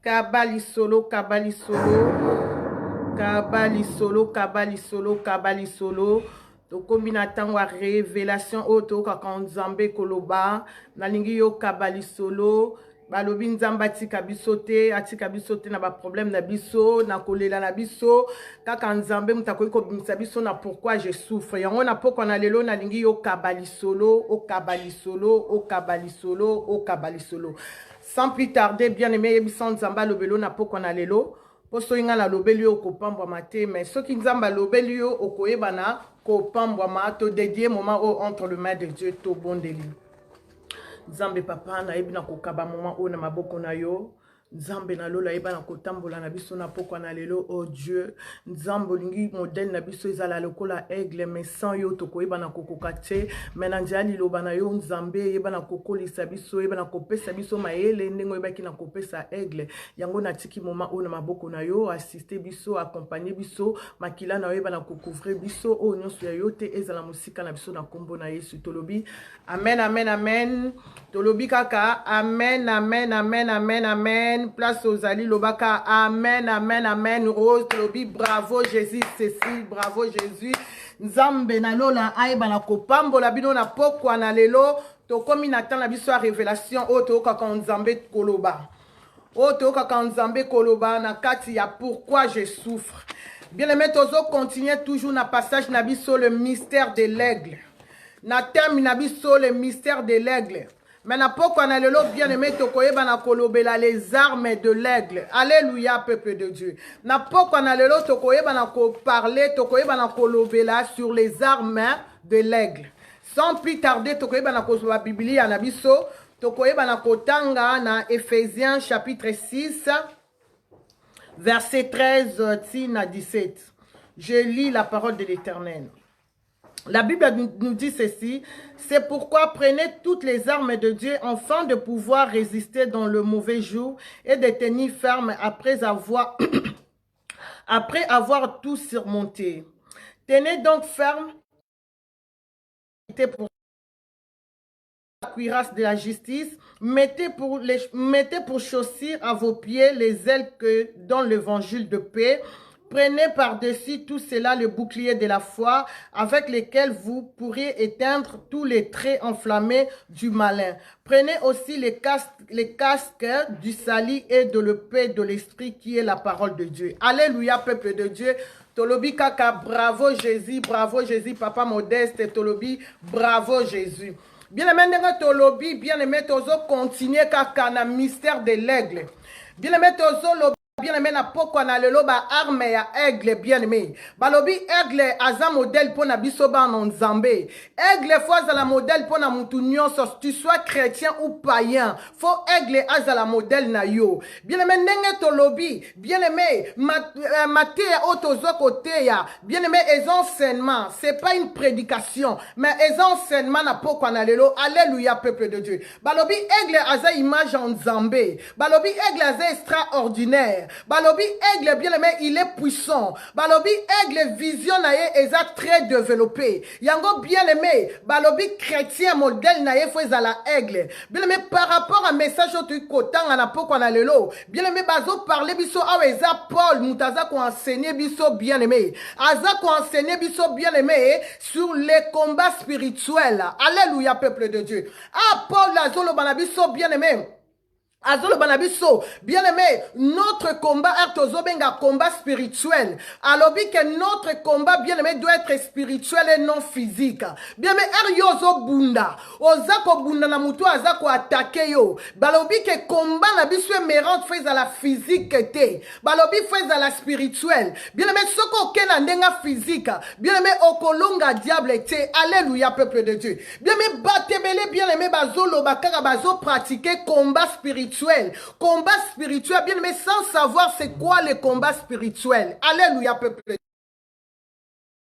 Kabali solo, kabali solo. Kabali solo, kabali solo, kabali solo. Tokomi na tango ya révélation oto kaka nzambe koloba. Nalingi yo kabali solo. Balobi nzamba atika biso te na ba problème na biso na kolela na biso kaka nzambe mutakoki kobimisa biso na pourquoi je souffre yango na poko na lelo nalingi yo kabali solo o kabali solo o kabali solo o kabali solo sans plus tarder bien aimé yebisa nzamba lobelo na poko na lelo poso inga na lobeli yo kopambwa mate mais soki nzamba lobeli yo okoyebana kopambwa ma to dédier moment entre le main de Dieu to bondeli Nzambe papa na yebi na kokaba moma o na maboko na yo Nzambe na lola yeba na kotambola na biso na pokwa na lelo oh Dieu Nzambe lingi modèle na biso ezala lokola aigle mais sans yo toko yeba na kokoka te mais na njali loba na yo Nzambe yeba na kokolisa biso yeba na kopesa biso mayele ndengo yeba ki na kopesa aigle yango na tiki moma o na maboko na yo assister biso accompagner biso makila na yeba na kocouvrir biso o nyonso ya yo te ezala musika na biso na kombo na Yesu tolobi amen amen amen tolobi kaka amen amen amen amen amen place aux Ali Lobaka amen amen amen Rose Lobi bravo Jésus Cécile bravo Jésus Nzambe na lola aïba na kopambola bino na pokwa na lelo tokomi na tan na biso ya révélation o to kaka Nzambe koloba o to kaka Nzambe koloba na kati ya pourquoi je souffre bien aimé tozo continuer toujours na passage na biso le mystère de l'aigle na terme na biso le mystère de l'aigle. Mais na poko na lelo bien aimé tokoyeba na kolobela les armes de l'aigle. Alléluia peuple de Dieu. Na poko na lelo tokoyeba na ko parler tokoyeba na kolobela sur les armes de l'aigle. Sans plus tarder tokoyeba na kozwa Biblia na biso tokoyeba na kotanga na Ephésiens chapitre 6 verset 13 à 17. Je lis la parole de l'Éternel. La Bible nous dit ceci, c'est pourquoi prenez toutes les armes de Dieu afin de pouvoir résister dans le mauvais jour et de tenir ferme après avoir, après avoir tout surmonté. Tenez donc ferme pour la cuirasse de la justice, mettez pour chaussure à vos pieds les ailes que dans l'évangile de paix. Prenez par-dessus tout cela le bouclier de la foi avec lequel vous pourriez éteindre tous les traits enflammés du malin. Prenez aussi les casques du salut et de la paix de l'esprit qui est la parole de Dieu. Alléluia, peuple de Dieu. Tolobi kaka, bravo Jésus, Papa Modeste, Tolobi, bravo Jésus. Bien aimé, Tolobi, bien aimé, Tozo, continuez kaka na mystère de l'aigle. Bien aimé, Tozo, Lobi. Bien aimé na poko na lelo ba arme ya aigle bien aimé balobi aigle aza modèle pour na biso ba nzambe aigle faut azala modèle pour na mutu nyonso tu sois chrétien ou païen faut aigle azala modèle na yo bien aimé ndenge tolobi bien aimé matéya otozo koteya bien aimé les enseignements c'est pas une prédication mais les enseignements na poko na lelo alléluia peuple de Dieu balobi aigle aza image en nzambe balobi aigle aza extraordinaire balobi aigle bien aimé il est puissant balobi aigle vision na ye eza très développé yango bien aimé balobi chrétien modèle na ye faut ezala aigle bien aimé par rapport à message tu kotanga na poko na lelo bien aimé bazo parler biso awa eza Paul mutaza ko enseigner biso bien aimé aza ko enseigner biso bien aimé sur les combats spirituels alléluia peuple de Dieu ah Paul azolo bana biso bien aimé Azolo banabiso, bien aimé, notre combat est combat spirituel. Alors que notre combat, bien aimé, doit être spirituel et non physique. Bien aimé, yozo bunda, ozako bunda na mutu azako attaquer yo. Balobi que combat na biso mérante fait à la physique te. Balobi fait à la spirituelle. Bien aimé, soko ke na ndenga physique. Bien aimé, okolonga diable te. Alléluia peuple de Dieu. Bien aimé, batebele bien aimé bazolo bakara bazo pratiquer combat spirituel. Combat spirituel, bien aimé, sans savoir c'est quoi le combat spirituel. Alléluia, peuple.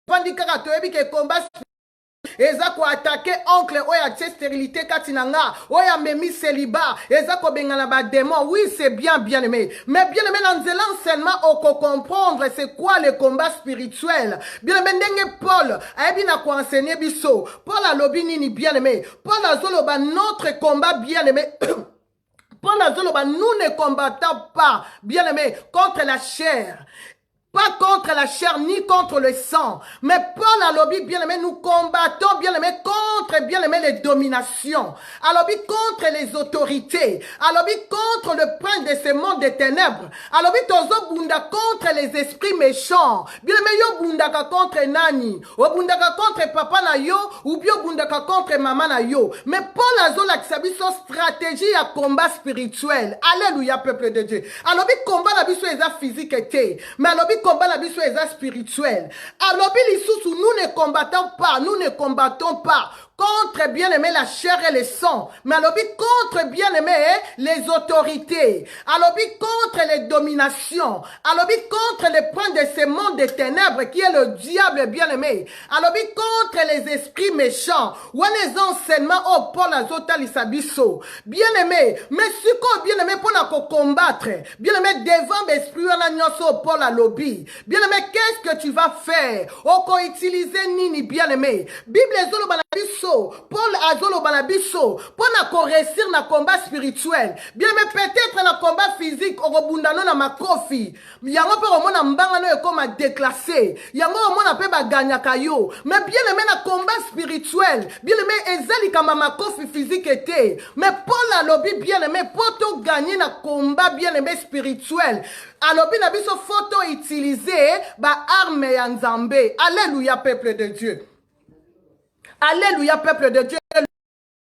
Combat eza ko attaquer oncle oya tche stérilité katinanga oya memi célibat eza ko bengana ba démon oui c'est bien bien aimé mais bien aimé dans l'enseignement on peut comprendre c'est quoi le combat spirituel bien aimé ndenge Paul ayebi na ko enseigner biso Paul alobi nini bien aimé Paul azoloba notre combat bien aimé Nous ne combattons pas, bien-aimé, contre la chair. Pas contre la chair ni contre le sang. Mais Paul a lobby, bien-aimé, nous combattons, bien-aimé, contre, bien-aimé, les dominations. A lobby contre les autorités. A lobby contre le prince de ce monde des ténèbres. A lobby tozo bunda contre les esprits méchants. Bien-aimé, yo bundaka contre nani. O bundaka contre papa na yo, ou bien bundaka contre maman na yo. Mais Paul a zo la son stratégie à combat spirituel. Alléluia, peuple de Dieu. A lobby combat la biso eza physique était. Mais a lobby combat la biso eza spirituel. Alors nous ne combattons pas, nous ne combattons pas contre bien-aimé la chair et le sang, mais alors contre bien-aimé les autorités, alors contre les dominations, alors contre les princes de ce monde des ténèbres qui est le diable bien-aimé, alors contre les esprits méchants, ou les enseignements au Paul Azotali Sabiso, bien-aimé, mais ce qu'on bien-aimé pour nous combattre, bien-aimé devant l'esprit on a nyoso Paul à lobby, bien-aimé qu'est-ce que tu vas faire, on utiliser nini bien-aimé, Bible zolo banabiso Paul Azolo Banabiso, pour na réussir na combat spirituel. Bien mais peut-être na combat physique, au rebundano na makofi. Yango pe au mona mbanga no comme déclassé. Yango au mona pe ba gagna kayo. Mais bien aimé na combat spirituel. Bien aimé ezali kama makofi physique était. Mais Paul a lobby bien aimé pour to gagner na combat bien aimé spirituel. Alors bien abiso photo utiliser ba arme ya Nzambe. Alléluia peuple de Dieu. Alléluia, peuple de Dieu.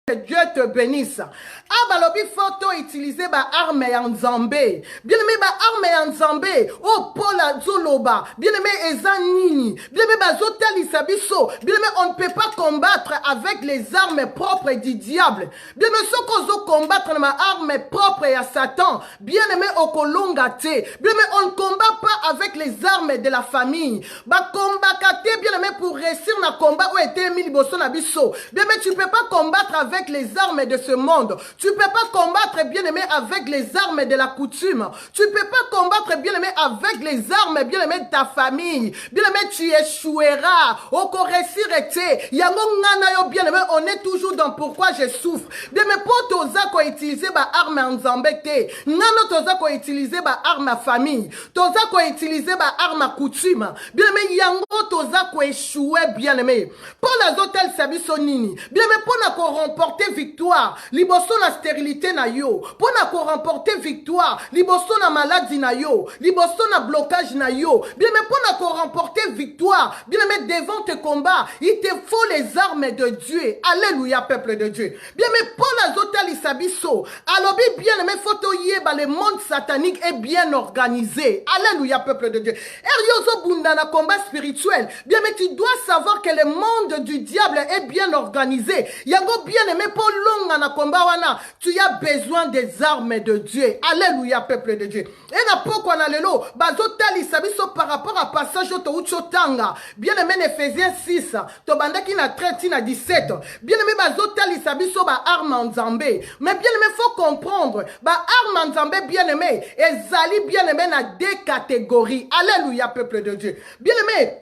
Que Dieu te bénisse. Ah, bah, l'objet photo utilisé, bah, arme en Nzambe. Bien aimé, bah, arme en Nzambe. Oh, Paul Azoloba. Bien aimé, Ezanini. Bien aimé, bah, Zotel Isabiso. Bien aimé, on ne peut pas combattre avec les armes propres du diable. Bien aimé, ce qu'on veut combattre, ma arme propre à Satan. Bien aimé, au Kolongate. Bien aimé, on ne combat pas avec les armes de la famille. Bah, combattre, bien aimé, pour réussir dans le combat où était mis Bosso Nabiso. Bien aimé, tu ne peux pas combattre avec les armes de ce monde. Tu ne peux pas combattre, bien-aimé, avec les armes de la coutume. Tu ne peux pas combattre, bien-aimé, avec les armes, bien-aimé, de ta famille. Bien-aimé, tu échoueras. Au réussir était. Yango ngana yo, bien-aimé, on est toujours dans pourquoi je souffre. Bien-aimé, pour toza ko utiliser ba arme en zambete. Ngano toza ko utiliser ba arme à famille. Toza ko utiliser ba arme à coutume. Bien-aimé, yango toza ko échouer, bien-aimé. Pour la zotel sabiso nini. Bien-aimé, pour na ko remporter victoire, liboso la stérilité na yo, pour na ko remporter victoire, liboso na maladie na yo, liboso na blocage na yo, bien mais pour na ko remporter victoire, bien mais devant tes combats, il te faut les armes de Dieu. Alléluia peuple de Dieu. Bien mais pour la zotel isabiso, alors bien mais photo yeba le monde satanique est bien organisé. Alléluia peuple de Dieu. Eriozo bunda na combat spirituel. Bien mais tu dois savoir que le monde du diable est bien organisé. Yango bien aimé pour longa na combat wana, tu as besoin des armes de Dieu. Alléluia peuple de Dieu. Et na pourquoi na lelo bazotali sabiso par rapport à passage to uchotanga. Bien aimé Ephésiens 6, to bandaki na 13 na 17. Bien aimé bazotali sabiso ba arme en Nzambe. Mais bien aimé faut comprendre, ba arme en Nzambe bien aimé, ezali bien aimé na deux catégories. Alléluia peuple de Dieu. Bien aimé,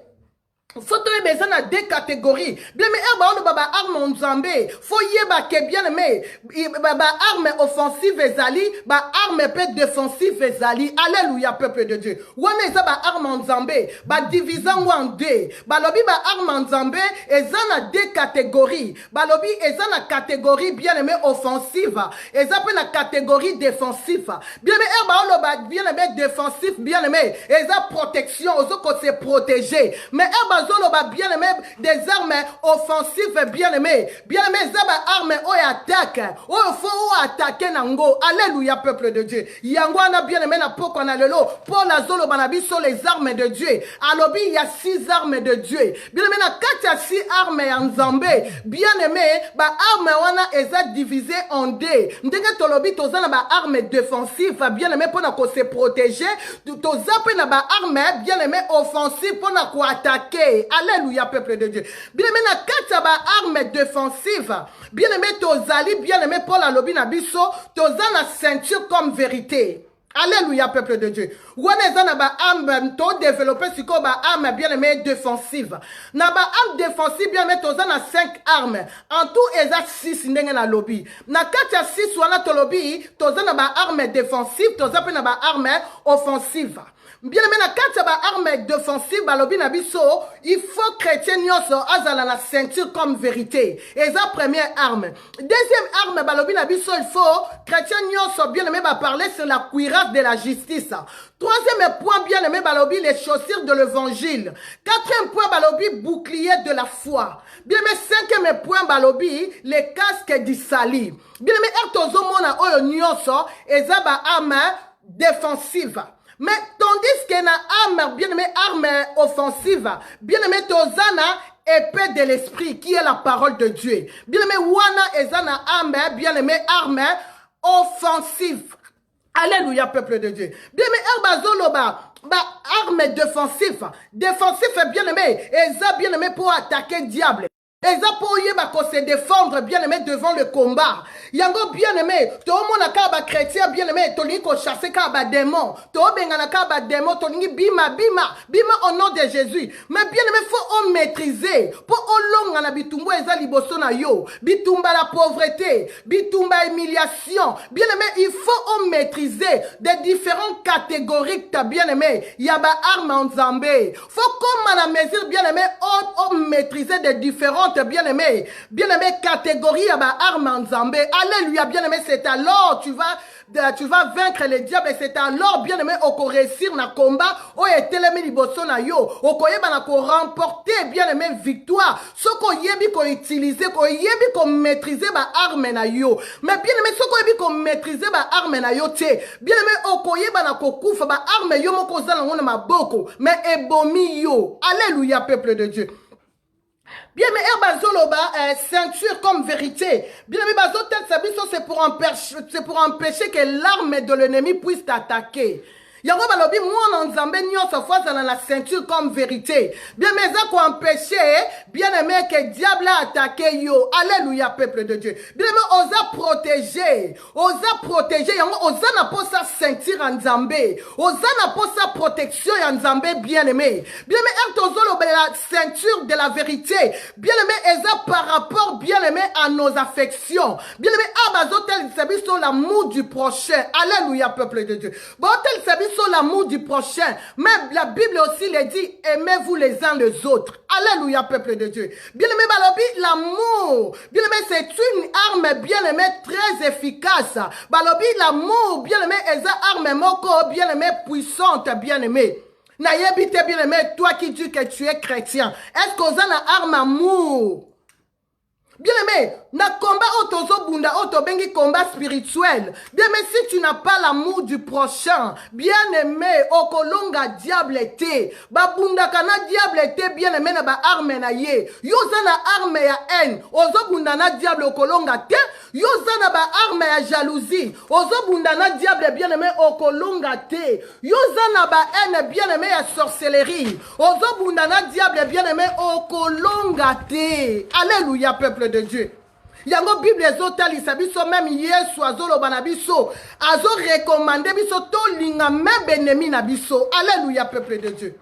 faut trouver besoin de deux catégories. Bien mais on baba arme Nzambe. Faut yeba que bien aimé, baba arme offensive ezali, ba arme peut défensive ezali. Alléluia peuple de Dieu. Wana eza ba arme Nzambe, ba division en deux. Ba lobi ba arme Nzambe eza na deux catégories. Ba lobi eza na catégorie bien aimé offensive, eza pe na catégorie défensive. Bien aimé on ba bien aimé défensif, bien aimé eza protection, ozo ko se protéger. Mais bien aimé des armes offensives bien aimé zaba arme o attaque o faut attaquer nango. Alléluia peuple de Dieu. Yango na bien aimé na poko na lelo pour la zolo banabi sur les armes de Dieu. Alobi il y a 6 armes de Dieu. Bien aimé na 4 à 6 armes en Nzambe. Bien aimé ba arme wana eza divisé en deux. Ndenge tolobi tozana ba arme défensive bien aimé pour na ko se protéger. Tozape na ba arme bien aimé offensive pour na ko attaquer. Alléluia peuple de Dieu. Bien aimé na kati ba arme défensive. Bien aimé tozali bien aimé Paul alobi na biso tozana ceinture comme vérité. Alléluia, peuple de Dieu. Ouaneza na ba âme, to développer si ko ba âme bien aimé défensive. Na ba âme défensive bien aimé toza na 5 armes. En tout eza 6 ndenge na lobby. Na kati ya 6 wana to lobby, toza na ba arme défensive, toza pe na ba arme offensive. Bien aimé na kati ya ba arme défensive ba lobby na biso, il faut chrétien nyonso azala la ceinture comme vérité. Eza première arme. Deuxième arme ba lobby na biso, il faut chrétien nyonso bien aimé ba parler sur la cuirasse de la justice. Troisième point bien aimé ba lobby les chaussures de l'évangile. Quatrième point ba lobby bouclier de la foi. Bien aimé cinquième point ba lobby les casques du salut. Bien aimé ertozo mona oyo nyonso eza ba arme défensive. Mais tandis que na arme, bien aimé, arme offensive, bien aimé, tozana, épée de l'esprit, qui est la parole de Dieu. Bien aimé, wana ezana arme, bien aimé, arme offensive. Alléluia, peuple de Dieu. Bien aimé, herbazoloba, arme défensive. Défensif, bien aimé, eza bien aimé pour attaquer le diable. Eza pour yeba ko se défendre bien aimé devant le combat. Yango bien aimé, to mona ka ba chrétien bien aimé, to lingi ko chasser ka ba démon. To bengana ka ba démon, to lingi bima au nom de Jésus. Mais bien aimé, faut on maîtriser. Pour on longa na bitumba eza liboso na yo. Bitumba la pauvreté, bitumba humiliation. Bien aimé, il faut on maîtriser des différentes catégories que bien aimé. Yaba arme en Zambé. Faut comme à la mesure bien aimé, on maîtriser des différentes bien aimé catégorie à ma arme en Zambé. Alléluia, bien aimé, c'est alors tu vas vaincre les diables et c'est alors bien aimé au réussir na combat o etelemi liboso na yo o koyeba na ko remporter bien aimé victoire soko yebi ko utiliser ko yebi ko maîtriser ba arme na yo mais bien aimé soko yebi ko maîtriser ba arme na yo te bien aimé o koyeba na ko kufa ba arme yo moko zala ngona maboko mais ebomi yo. Alléluia, peuple de Dieu. Bien mais herbazoloba ceinture comme vérité. Bien mais bazotel sabiso c'est pour empêcher que l'arme de l'ennemi puisse t'attaquer. Yango balobi moi en Zambé nyonso fois dans la ceinture comme vérité. Bien mais ça quoi empêcher bien aimé que diable a attaqué yo. Alléluia, peuple de Dieu. Bien mais osa protéger yango osa na po sa ceinture en Zambé. Osa na po sa protection en Zambé bien aimé. Bien mais ertozolo la ceinture de la vérité. Bien aimé eza par rapport bien aimé à nos affections. Bien aimé abazotel sabiso l'amour du prochain. Alléluia, peuple de Dieu. Botel sabiso sur l'amour du prochain. Mais la Bible aussi le dit, aimez-vous les uns les autres. Alléluia, peuple de Dieu. Bien-aimé, balobi, l'amour. Bien-aimé, c'est une arme, bien-aimé, très efficace. Balobi, l'amour, bien-aimé, est une arme moko, bien-aimé, puissante, bien-aimé. Naïebite, bien-aimé, toi qui dis que tu es chrétien, est-ce qu'on a une arme amour? Bien-aimé, na combat otozo bunda otobengi combat spirituel. Bien-aimé, si tu n'as pas l'amour du prochain, bien-aimé, okolonga diable te. Ba bunda kana diable te, bien-aimé na ba arme na ye. Yoza na arme ya haine. Ozo bunda na diable okolonga te. Yoza na ba arme ya jalousie. Ozo bunda na diable, bien-aimé, okolonga te. Yoza na ba haine, bien-aimé, ya sorcellerie. Ozo bunda na diable, bien-aimé, okolonga te. Alléluia, peuple de Dieu. Yango Bible ezotalisa biso même Yesu azoloba na biso azo recommander biso to linga même ennemi na biso. Alléluia, peuple de Dieu.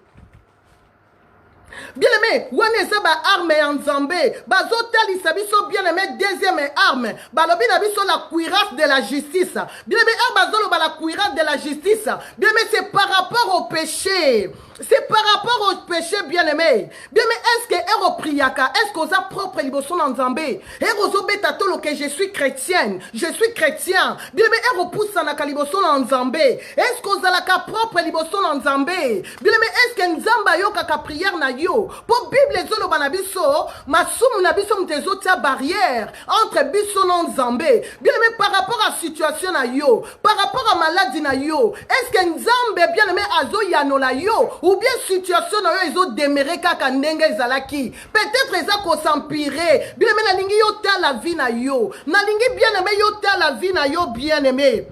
Bien aimé, wane ba arme en Zambé, bazotalisa biso bien aimé deuxième arme, balobi na biso la cuirasse de la justice. Bien aimé, bazoloba la cuirasse de la justice. Bien aimé, c'est par rapport au péché. C'est par rapport au péché, bien-aimé. Bien-aimé, est-ce que Ero Priaka, est-ce qu'on a propre liboson en Zambé? Ero Zobetatolo que je suis chrétienne. Je suis chrétien. Bien-aimé, Ero Poussanaka liboson en Zambé. Est-ce qu'on a la propre liboson en Zambé? Bien-aimé, est-ce que Nzamba yo kaka prière na yo? Pour Bible zolo banabiso, masum na biso mtezo tia barrière entre biso non Zambé. Bien-aimé, par rapport à situation na yo, par rapport à maladie na yo, est-ce que Nzambe bien-aimé azo yanola yo? Ou bien situation na yo ils ont déméré kaka ndenge ezalaki. Peut-être eza ko s'empirer. Bien aimé na lingi yo ta la vie na yo. Na lingi bien aimé yo ta la vie na yo bien aimé.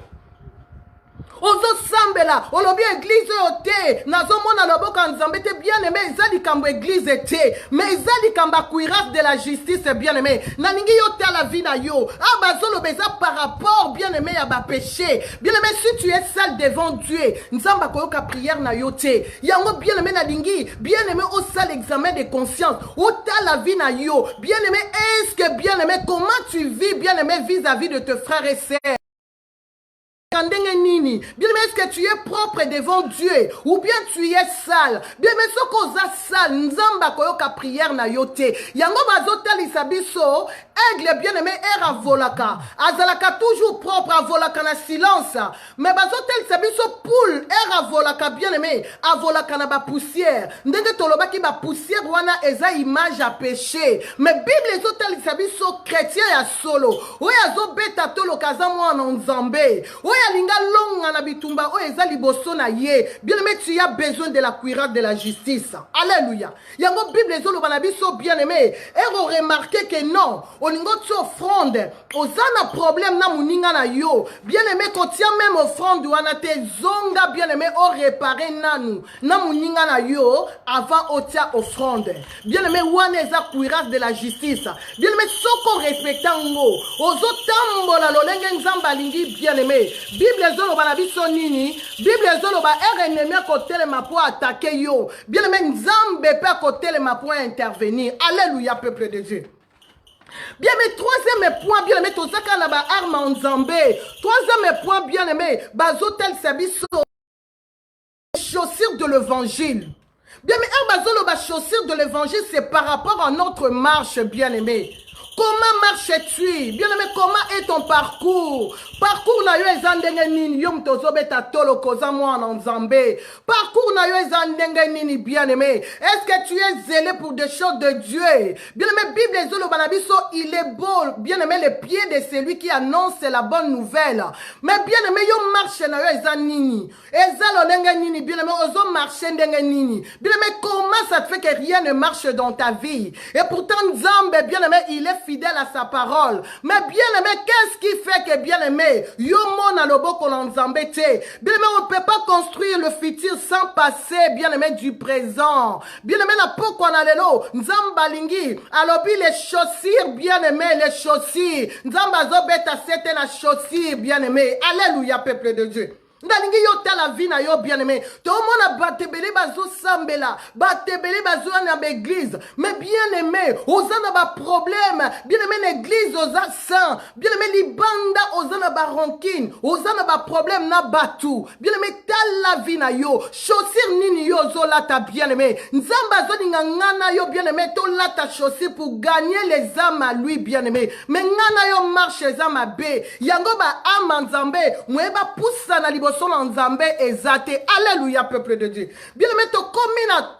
Ozo sambela, olobi église ote, nazomona loboko nzambe te bien aimé, ezali kambo église te, mais ezali kamba cuirasse de la justice bien aimé. Naningi yote à la vie na yo, abazolo beza par rapport bien aimé à ba péché. Bien aimé, si tu es sale devant Dieu, nzamba koyoka prière na yote. Yango bien aimé naningi, bien aimé au sale examen de conscience, ota la vie na yo. Bien aimé, est-ce que bien aimé, comment tu vis bien aimé vis-à-vis de tes frères et sœurs? Bien mais est-ce que tu es propre devant Dieu ou bien tu es sale? Bien mais ce qu'on a sale, nzamba koyoka prière na yote. Yango bazota lisabiso, aigle bien aimé era volaka. Azalaka toujours propre à volaka na silence. Mais bazota lisabiso poule era volaka bien aimé, a volaka na ba poussière. Ndenge toloba ki ba poussière wana eza image à péché. Mais Bible ezota lisabiso chrétien ya solo. Oya zo beta tolo kaza mwana nzambe. Linga longa na bitumba o eza liboso na ye. Bien aimé, tu as besoin de la cuirasse de la justice. Alléluia. Yango Bible ezolo bana biso bien aimé. Et on remarque que non, olingo tu offrande, ozana problème na muninga na yo. Bien aimé, quand tu as même offrande wana te zonga bien aimé o réparer nanu na muninga na yo avant otia offrande. Bien aimé, wana eza cuirasse de la justice. Bien aimé, soko respectango, ozo tambola lolenge nzamba lingi bien aimé. Bible zolo ba biso nini? Bible zolo ba ennemi côté le ma pour attaquer yo. Bien aimé nzambe pe côté le ma pour intervenir. Alléluia peuple de Dieu. Bien aimé, troisième point, bien aimé, tout ça quand on a arme en nzambe. Troisième point, bien aimé, bazotel sabiso chaussures de l'évangile. Bien aimé, bazolo ba chaussures de l'évangile, c'est par rapport à notre marche, bien aimé. Comment marches-tu? Bien aimé, comment est ton parcours? Parcours na yo ezandenge nini yom tozobeta tolo koza mwana nzambe. Parcours na yo ezandenge nini bien aimé. Est-ce que tu es zélé pour des choses de Dieu? Bien aimé, Bible ezolo banabiso, il est beau, bien aimé, les pieds de celui qui annonce la bonne nouvelle. Mais bien aimé, yo marche na yo ezanini. Ezalo ndenge nini, bien aimé, ozo marcher ndenge nini. Bien aimé, comment ça te fait que rien ne marche dans ta vie? Et pourtant Nzambe, bien aimé, il est fidèle à sa parole. Mais bien aimé, qu'est-ce qui fait que bien aimé, yo mona loboko Nzambe te. Bien aimé, on ne peut pas construire le futur sans passer, bien aimé, du présent. Bien aimé, na poko na lelo, Nzamba lingi, alobi les chaussures, bien aimé, les chaussures. Nzamba zobeta sete na chaussures, bien aimé. Alléluia, peuple de Dieu. Ndalingi yo tala vie na yo bien aimé. Tout le monde a batebele bazo sambela, batebele bazo na l'église. Mais bien aimé, ozana ba problème, bien aimé l'église oza saint, bien aimé libanda ozana ba rancune, ozana ba problème na batu. Bien aimé tala vie na yo, chaussure nini yo zo lata bien aimé. Nzamba zo ngana yo bien aimé, to lata chaussure pour gagner les âmes à lui bien aimé. Mais ngana yo marche les âmes à bé. Yango ba âme nzambe, mweba poussa na libo son nzambe ezate. Alléluia peuple de Dieu. Bien aimé, to komina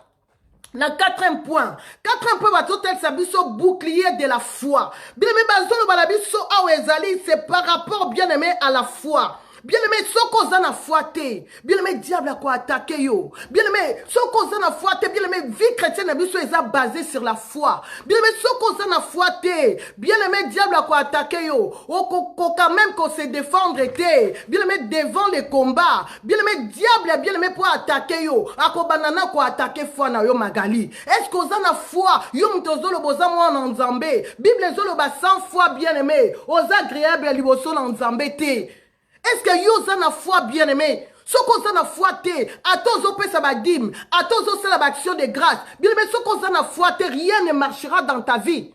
na quatrième point. Quatrième point, total sabiso bouclier de la foi. Bien aimé, bazolo balabiso awe ezali, c'est par rapport bien aimé à la foi. Bien aimé, soko zana foite. Bien aimé, diable a quoi attaquer yo. Bien aimé, soko zana foite. Bien aimé, vie chrétienne abiso est basée sur la foi. Bien aimé, soko zana foite. Bien aimé, diable a quoi attaquer yo. Au quand même qu'on se défendre était. Bien aimé, devant les combats. Bien aimé, diable bien aimé pour attaquer yo. Ako banana quoi attaquer foi na yo magali. Est-ce qu'on a foi? Yo mtozolo boza moi en nzambe. Bible zolo ba sans foi bien aimé. Aux agréables liboso en nzambe te. Est-ce que yo zana foi bien aimé? Ce qu'on a foi te, à tous au pesa badim, à tous au la action de grâce. Bien aimé, ce qu'on a foi te, rien ne marchera dans ta vie.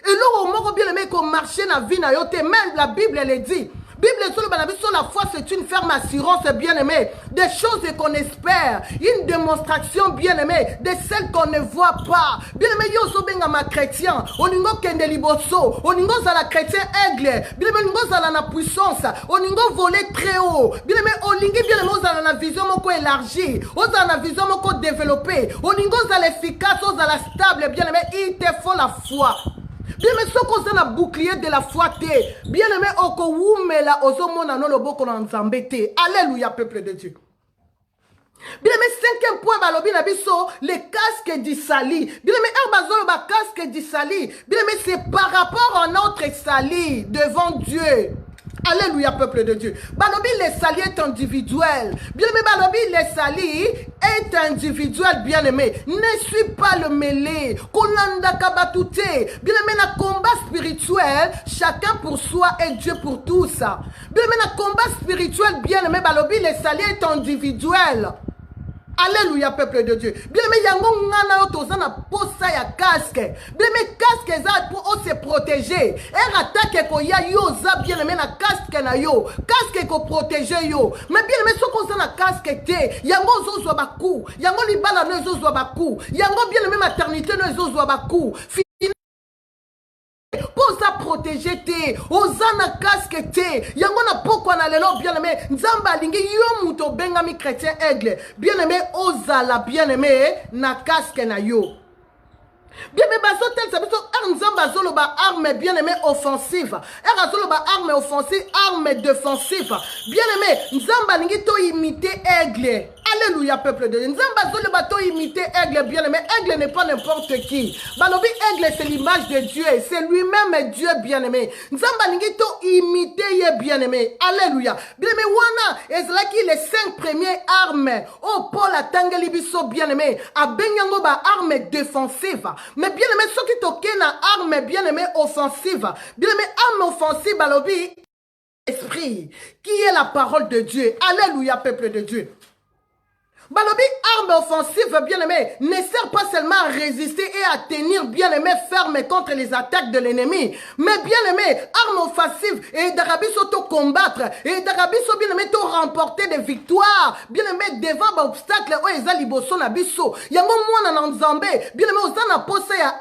Et là, au moment bien aimé qu'on marche dans la vie na yote, même la Bible elle dit. Bible sur la foi, c'est une ferme assurance, bien aimé, des choses qu'on espère, une démonstration, bien aimé, de celles qu'on ne voit pas. Bien aimé, yo so benga ma chrétien, oningo kende liboso, oningo la chrétien aigle, bien aimé, oningo la na puissance, oningo voler très haut, bien aimé, olingi bien aimé, ozala na vision moko élargie, ozala na vision moko développée, oningo la efficace, ozala stable, bien aimé, il te faut la foi. Bien aimé, ce qu'on a bouclier de la foi te. Bien aimé, oko wumela ozomona no loboko na nzambe te. Alléluia, peuple de Dieu. Bien aimé, cinquième point, balobi na biso, les casques du sali. Bien aimé, erbazolo ba casque du sali. Bien aimé, c'est par rapport à notre sali devant Dieu. Alléluia, peuple de Dieu. Balobi, les salis est individuel. Bien-aimé, Balobi, les salis est individuel, bien-aimé. Ne suis pas le mêlé. Kolanda kabatute. Bien-aimé, na combat spirituel, chacun pour soi et Dieu pour tous. Bien-aimé, na combat spirituel, bien-aimé, Balobi, les salis est individuel. Alléluia, peuple de Dieu. Bien-aimé, yango ngana yo tozana posa ya casque. Bien-aimé, casque za pour se protéger. Et attaque ko ya yo za bien-aimé na casque na yo. Casque ko protéger yo. Mais bien-aimé, so ko na casque te, yango zo zo baku. Yango libala no zo zo baku. Yango bien-aimé maternité no zo zo baku. Pour ça protéger te, ozana casque te, yango na poko na lelo bien-aimé, nzamba lingi yo muto bengami chrétien aigle, bien-aimé ozala bien-aimé na casque na yo. Bien-aimé bazotel sabiso nzamba zolo ba arme bien-aimé offensive, zolo ba arme offensive, arme défensive. Bien-aimé nzamba lingi to imiter aigle. Alléluia, peuple de Dieu. Nzamba zolo bato imiter aigle, bien-aimé. Aigle n'est pas n'importe qui. Balobi aigle, c'est l'image de Dieu. C'est lui-même Dieu, bien-aimé. Nzamba lingi to imiter bien-aimé. Alléluia. Bien-aimé, wana ezalaki les 5 premières armes. Oh, Paul a tangeli biso, bien-aimé. A benyango ba arme défensive. Mais bien-aimé, ce qui toque na arme, bien-aimé, offensive. Bien-aimé, arme offensive, balobi esprit, qui est la parole de Dieu. Alléluia, peuple de Dieu. Balobi, arme offensive, bien-aimé, ne sert pas seulement à résister et à tenir, bien-aimé, ferme contre les attaques de l'ennemi. Mais, bien-aimé, arme offensive, et d'Arabiso to combattre, et d'Arabiso, bien-aimé, to remporter des victoires, bien-aimé, devant l'obstacle, où ils ont liboso na biso. Yango mwana na nzambe, bien-aimé, osana posa ya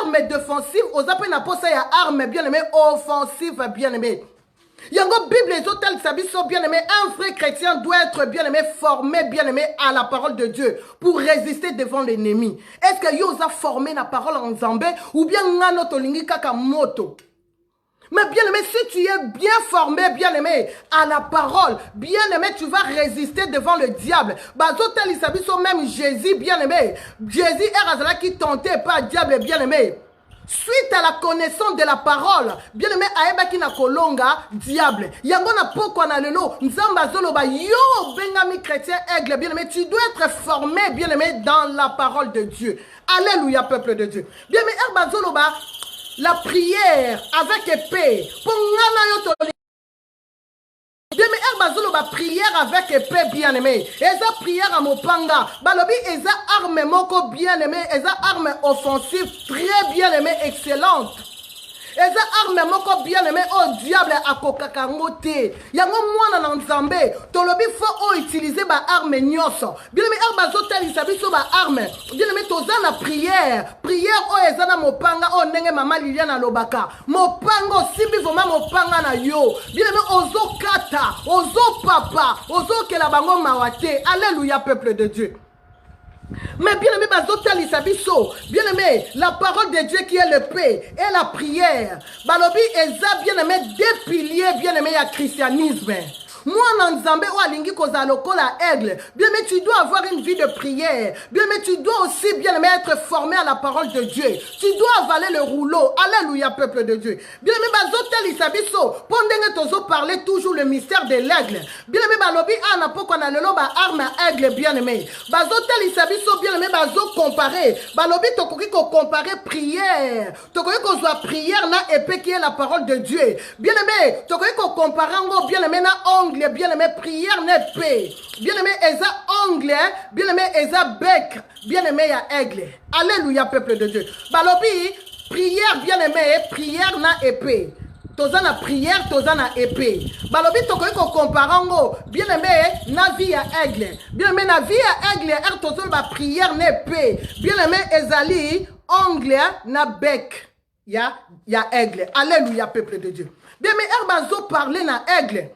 arme défensive, osape na posa ya arme, bien-aimé, offensive, bien-aimé. Yango Bible les hôtels sabiso bien-aimé, un vrai chrétien doit être bien-aimé, formé bien-aimé à la parole de Dieu pour résister devant l'ennemi. Est-ce que yo a formé la parole en Zambé ou bien ngano tolingi kaka moto? Mais bien-aimé, si tu es bien formé, bien-aimé, à la parole, bien-aimé, tu vas résister devant le diable. Bazotel ils sabiso même Jésus, bien-aimé. Jésus est razala qui tentait pas diable, bien-aimé. Suite à la connaissance de la parole, bien-aimé, aebaki na kolonga diable. Yango na poko na lelo, nzamba zoloba yo bengami chrétien aigle, bien-aimé, tu dois être formé, bien-aimé, dans la parole de Dieu. Alléluia, peuple de Dieu. Bien-aimé, erba zoloba, la prière avec épée. Pour ngana yo bien-aimé, erbazolo ba prière avec épée, bien-aimé. Eza prière à mopanga. Balobi, eza arme moko, bien-aimé. Eza arme offensive, très bien-aimé, excellente. Eza arme moko, bien-aimé, oh diable, akokakangote. Yango mwana na nzambe. Tolobi faut utiliser ba arme nyoso. Bien-aimé, erbazotel isabiso ba arme. Bien-aimé, toza na prière. Prière, oh eza na mopanga, oh nenge mama Liliana lobaka. Mopanga, simbi voma mopanga na yo. Bien-aimé, ozo kata, ozo papa, ozo kela bango mawate. Alléluia, peuple de Dieu. Mais bien-aimé, bien-aimé, la parole de Dieu qui est le paix et la prière. Balobi eza bien-aimé, des piliers bien-aimé à christianisme. Moi, dans Nzambe, ou alingi koza lokola aigle. Bien, mais tu dois avoir une vie de prière. Bien, mais tu dois aussi, bien, mais être formé à la parole de Dieu. Tu dois avaler le rouleau. Alléluia, peuple de Dieu. Bien, mais bazotel isabiso. Pendant tozo parler toujours le mystère de l'aigle. Bien, mais balobi ana poko na lelo ba arme à aigle, bien aimé. Bazotel isabiso, bien aimé, bazo comparer. Balobi tokoki ko comparer prière. Tokoki ko soit prière na épée qui est la parole de Dieu. Bien aimé, tokoki ko comparer ngo bien aimé na ongle. Bien-aimé, prière n'est paix. Bien-aimé, eza ongle, bien-aimé, eza bec, bien-aimé, ya aigle. Alléluia, peuple de Dieu. Balobi, prière, bien-aimé, prière na épée. Tozana prière, tozana épée. Balobi, toko ko comparango, bien-aimé, na vie ya aigle. Bien-aimé, na vie ya aigle, er tozana ba prière n'est paix. Bien-aimé, ezali, ongle, na bec, ya aigle. Alléluia, peuple de Dieu. Bien-aimé, er bazo parler na aigle.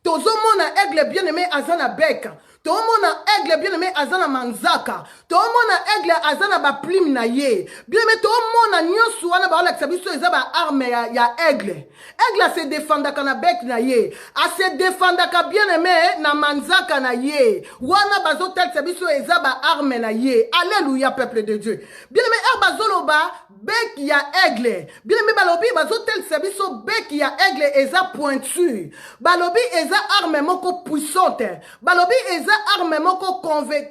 Tozo mona aigle bien-aimé azana bec. Tozo mona aigle bien-aimé azana manzaka. tomona aigle azana ba plume na ye. Bien aimé, tomona nyonso wana ba olakisa biso eza ba arme ya aigle. Aigle se défendaka na bec na ye. A se défendaka bien aimé na manzaka na ye. Wana bazotalisa biso eza ba arme na ye. Alléluia peuple de Dieu. Bien aimé, bazoloba bec ya aigle. Bien aimé, balobi bazotalisa biso bec ya aigle eza pointu. Balobi eza arme moko puissante. Balobi eza arme moko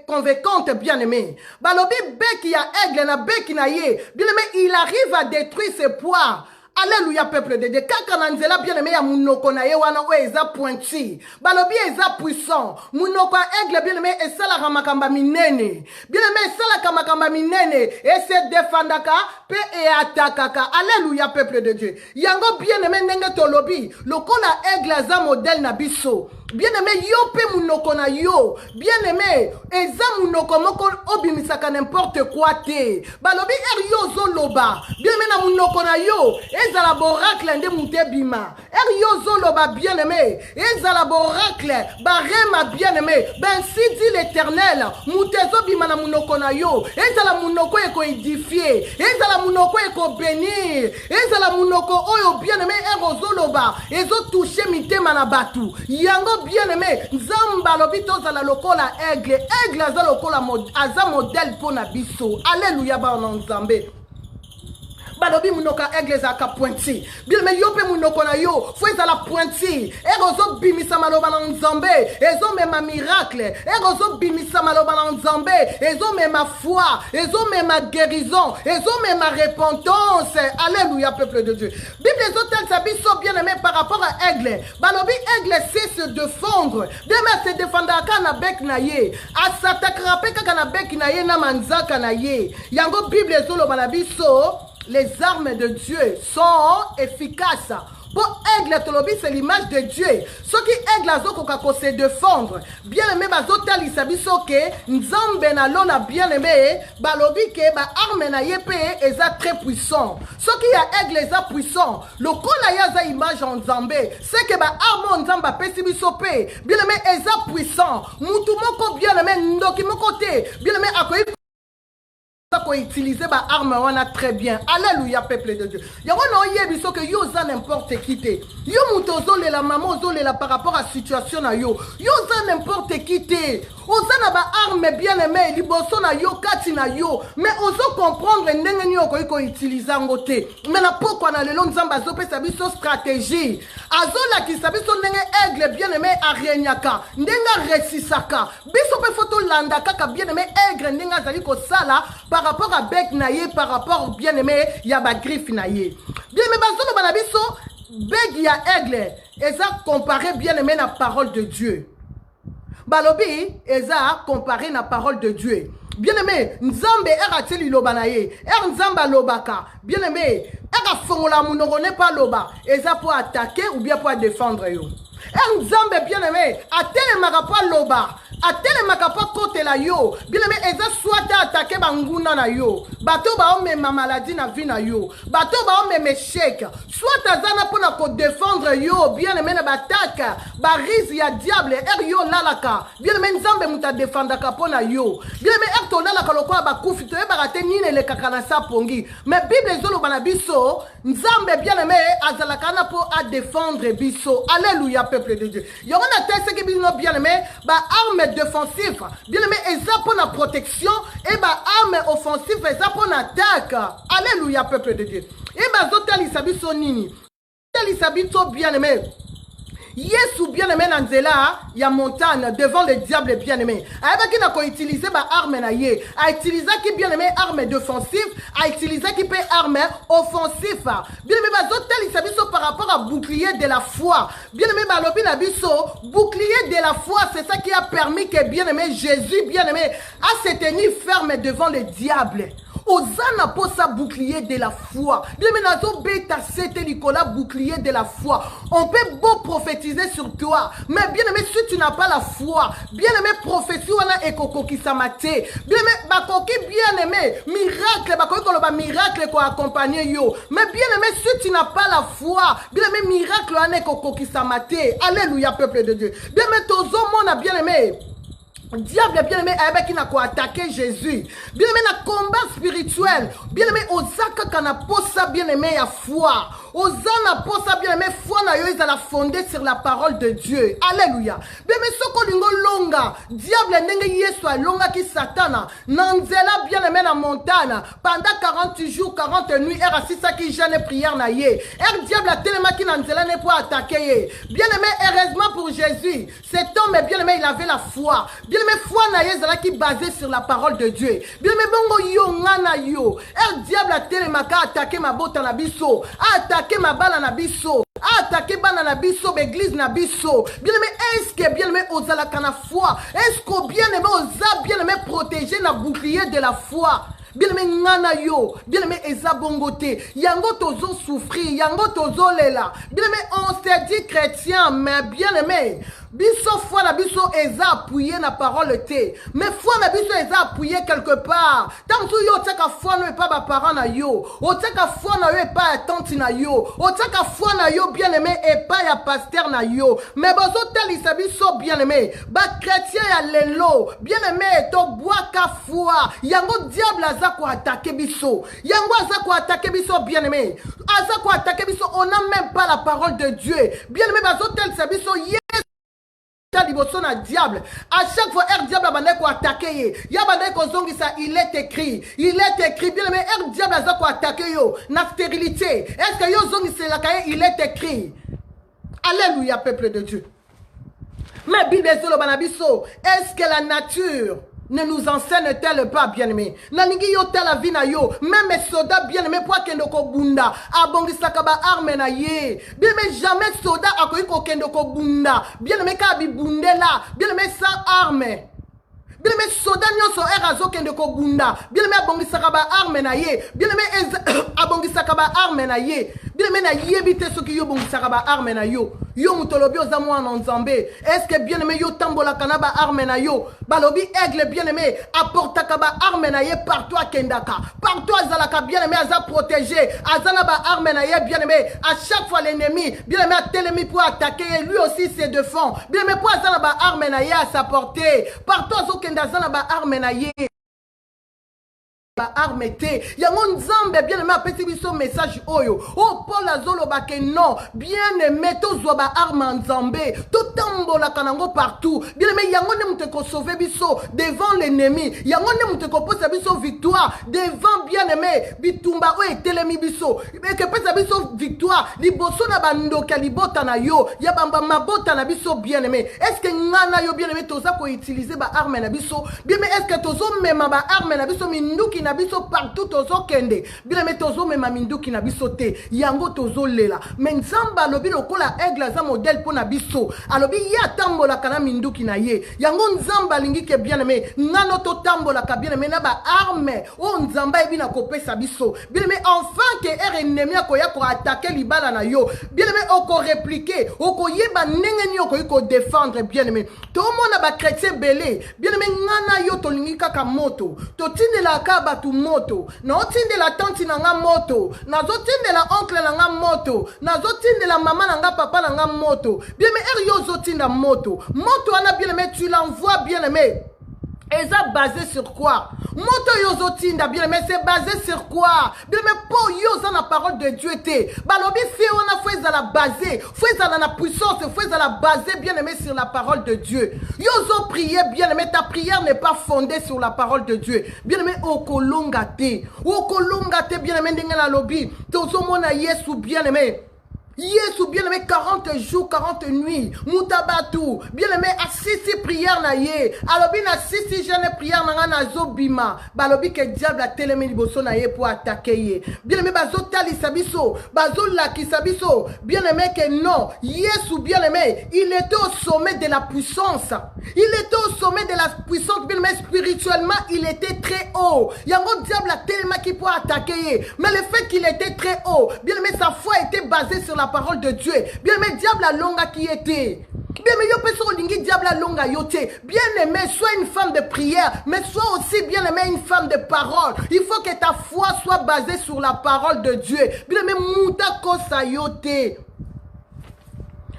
convaincante bien aimé. Balobi bec ya aigle na bec na ye. Bien aimé, il arrive à détruire ses poids. Alléluia peuple de Dieu. Kaka na nzela bien aimé ya munoko na ye wana o eza pointu. Balobi eza puissant. Munoko aigle bien aimé esala makamba minene. Bien aimé esala makamba minene et se défendaka pe e atakaka. Alléluia peuple de Dieu. Yango bien aimé ndenge tolobi. Lokola aigle za modèle na biso. Bien aimé yo pe munoko na yo. Bien aimé eza munoko moko obimisaka n'importe quoi te. Balobi yo zo loba. Bien aimé na munoko na yo. Ezala boracle nde mute bima. Yo zo loba bien aimé. Ezala boracle barema bien aimé. Ben si dit l'Éternel, mute zo bima na munoko na yo. Ezala munoko eko édifier. Ezala munoko eko bénir. Ezala munoko oyo bien aimé zo loba. Ezo toucher mitema na batu. Yango bien aimé, Nzamba lobito za la lokola aigle, aigle za lokola aza modèle pour na biso. Alléluia ba on Nzambe. Balobi munoka aigle za ka pointi. Bien aimé yo pe munoko na yo, faut za la pointi. Erozo bimisa maloba na Nzambe, ezo mema miracle, erozo bimisa maloba na Nzambe, ezo mema foi, ezo mema guérison, ezo mema repentance. Alléluia peuple de Dieu. Bible ezotel sa biso bien aimé par rapport à aigle. Balobi aigle sait se défendre. Bien aimé se défendre na bec na ye. Asatakra pe kaka na bec na ye na manzaka na ye. Yango Bible ezoloba na biso. Les armes de Dieu sont efficaces. Pour aigle, tolobi, c'est l'image de Dieu. Ce qui aigle a zoko se défendre. Bien aimé, bazotal isabiso ke nzambe na lona bien aimé, balobi ke ba arme na yepe eza très puissant. Ce qui a aigle eza puissant. Le kola yaza image en nzambe, c'est que ba arme nzamba pesi biso pe. Bien aimé, eza puissant. Mutu moko bien aimé, ndoki moko te. Bien aimé, akoyi qu'on utilise ba arme wana très bien. Alléluia peuple de Dieu. Yango no yebiso que yo za n'importe qui te. Yo mutozo le la maman zo le la par rapport à situation na yo. Yo za n'importe qui te. Oza na ba arme bien aimé liboso na yo kati na yo. Mais ozo comprendre ndenge ni oko iko utiliser ngote. Mais na poko na lelo nzamba zo pe sabiso stratégie. Azo la ki sabiso ndenge aigle bien aimé arenyaka. Ndenga resisaka. Biso pe photo landa kaka bien aimé aigle ndenga zali ko sala par rapport à bec naïe, par rapport bien aimé, il y a ma griffe naïe. Bien aimé, bazo banabiso, bec ya aigle, et ça comparé bien aimé la parole de Dieu. Balobi, et ça comparé la parole de Dieu. Bien aimé, Nzambe erateli loba naïe, Nzamba lobaka. Bien aimé, era fongola mounogone pas loba, et ça pour attaquer ou bien pour défendre yo. Nzambe bien aimé, atele magapa loba. Atelemaka pa kote la yo. Bien aimé, eza soit attaqué banguna na yo. Bato ba ome ma maladie na vie na yo. Bato ba ome me chèque. Soit azana pona ko défendre yo. Bien aimé na bataka. Ba rizi ya diable. Yo lalaka. Bien aimé nzambe muta défendaka pona yo. Bien aimé to lalaka lokwa ba kufi to eba rate nine le kakana sa pongi. Mais Bible zolo bana biso. Nzambe bien aimé azalaka na po a défendre biso. Alléluia peuple de Dieu. Yoro na tese ki bino bien aimé ba arme défensif, bien aimé, et ça pour la protection, et bah arme offensive, et ça pour l'attaque. Alléluia, peuple de Dieu. Et bah zotel isabiso nini. Zotel isabiso bien aimé. Yesu bien aimé Nanzela, il y a montagne devant le diable bien aimé. Avec qui n'a pas utilisé ma arme na ye, a utilisé qui bien aimé arme défensive, a utilisé qui peut arme offensive. Bien aimé bazotel isabiso par rapport à bouclier de la foi. Bien aimé balobi na biso, bouclier de la foi, c'est ça qui a permis que bien aimé Jésus bien aimé a se tenu ferme devant le diable. Osana pour sa bouclier de la foi. Bien aimé nazo beta c'était Nicolas bouclier de la foi. On peut beau prophétiser sur toi, mais bien aimé si tu n'as pas la foi, bien aimé prophétie wana ekoko kisamate. Bien aimé bakoki bien aimé miracle bakoki koloba miracle ko accompagner yo. Mais bien aimé si tu n'as pas la foi, bien aimé miracle wana ekoko kisamate. Alléluia peuple de Dieu. Bien aimé tozo mona bien aimé Diable bien-aimé qui n'a quoi attaquer Jésus. Bien-aimé na combat spirituel. Bien-aimé ozaka kana posa bien-aimé ya foi. Ozana posa bien-aimé foi na yo ezala fondé sur la parole de Dieu. Alléluia. Bien-aimé soko lingo longa. Diable ndenge Yesu alonga ki Satana. Nanzela bien-aimé na montagne. Pendant 40 jours, 40 nuits, er asisa ki jeûne prière na ye. Diable a tellement qui nanzela ne pour attaquer. Bien-aimé, heureusement pour Jésus. Cet homme bien-aimé il avait la foi. Bien-aimé, foi na yezala qui basée sur la parole de Dieu. Bien-aimé, bongo yo ngana yo. Diable a tellement attaqué ma botte na biso. A attaqué ma balle na biso. A attaqué bana na biso, l'église na biso. Bien-aimé, est-ce que bien-aimé ozala kana foi? Est-ce que bien-aimé oza bien-aimé protégé na bouclier de la foi? Bien-aimé ngana yo, bien-aimé eza bongote, yango tozo souffrir, yango tozo lela. Bien-aimé on se dit chrétien, mais bien-aimé, biso foi na biso eza appuyé na parole te. Mais foi na biso eza appuyé quelque part. Tant que yo teka foi no pas ba parent na yo, o teka foi na yo et pas tante na yo, o teka foi na yo bien-aimé et pas ya pasteur na yo. Mais bozo tel isa biso bien-aimé, ba chrétien ya lelo, bien-aimé to bois ka foi, yango diable aza ko attaquer biso. Yango aza ko attaquer biso bien-aimé. Aza ko attaquer biso, on n'a même pas la parole de Dieu. Bien-aimé bazo tel isa biso diable. À chaque fois, diable a attaqué. Il est écrit. Il est écrit. Bien aimé, diable a attaqué. Na stérilité. Est-ce que yo zongi c'est la cahier? Il est écrit. Alléluia, peuple de Dieu. Mais Bible est-ce que la nature ne nous enseigne-t-elle pas, bien-aimé? Naningi yo tela vie na yo. Même les soldats, bien-aimé, pour kendo ko bunda. Abongisaka ba arme na ye. Bien-aimé, jamais soldat akoyi ko kendo ko bunda. Bien-aimé, ka bi bunde là. Bien-aimé, sans arme. Bien-aimé, soldat nyonso erazo kende ko bunda. Bien-aimé, abongisaka ba arme na ye. Bien-aimé, abongisaka ba arme na ye. Bien-aimé, na yebite soki yo bongisaka ba arme na yo. Yo mutolobi ozamu en Nzambe. Est-ce que bien-aimé yo tambola kanaba arme na yo? Balobi aigle bien-aimé apporta kaba arme na ye partout à kendaka. Partout azalaka bien-aimé aza protégé. Azana ba arme na ye bien-aimé. À chaque fois l'ennemi bien-aimé a télémi pour attaquer. Lui aussi se défend. Bien-aimé pour azana ba arme na ye à sa portée. Partout azokenda azana ba arme na ye. Arme te yango nzambe bien aimé apesi biso message oyo oh Paul azoloba ke non bien aimé tozwa ba arme nzambe totambola kanango partout bien aimé yango ne mutu ko sauver biso devant l'ennemi yango ne mutu ko posa biso victoire devant bien aimé bitumba o etelemi biso ke pesa biso victoire liboso na bandoka libota na yo ya bamba mabota na biso bien aimé est-ce que ngana yo bien aimé toza ko utiliser ba arme na biso bien aimé est-ce que tozo mema ba arme na biso minduki na biso partout tozo kende bien aimé tozo mema minduki na biso te yango tozo lela mais nzamba lobi lokola aigle za modèle po na biso alobi ya tambola kana minduki na ye yango nzamba lingi ke bien aimé ngano to tambola ka bien aimé na ba arme o nzamba ebi na kopesa biso bien aimé enfin que ennemi ko ya ko attaquer libala na yo bien aimé oko répliquer oko yeba ndenge ni oko iko défendre bien aimé to mona ba chrétien belé bien aimé ngana yo to lingi kaka moto to tindela ka batu moto na otindela tante na nga moto na zotindela oncle na nga moto na zotindela mama na nga papa na nga moto bien aimé yo zotinda moto ana bien aimé tu l'envoies bien aimé et ça basé sur quoi? Moto yozo tinda bien mais c'est basé sur quoi? Bien mais pour yozo la parole de Dieu te. Balobi fait on a fait à la basé, fait à la puissance, fait à la basé bien aimé sur la parole de Dieu. Yozo prier bien aimé ta prière n'est pas fondée sur la parole de Dieu. Bien aimé okolongate bien aimé ndengala lobi. Tozo mona Yesu bien aimé. Yesu bien aimé 40 jours 40 nuits mutabatu bien aimé assisi prière na ye alobi na sisi jeune prière na na zobima balobi ke diable a telemi liboso na ye pour attaquer ye bien aimé bazo talisa biso bazo lakisa biso bien aimé que non Yesu bien aimé il était au sommet de la puissance bien aimé spirituellement il était très haut yango diable a tellement qui pour attaquer ye mais le fait qu'il était très haut bien aimé sa foi était basée sur la parole de Dieu. Bien aimé, diable a longa qui était. Bien aimé, yo peso lingi diable a longa yote. Bien aimé, sois une femme de prière, mais sois aussi bien aimé une femme de parole. Il faut que ta foi soit basée sur la parole de Dieu. Bien aimé, muta kosa yote.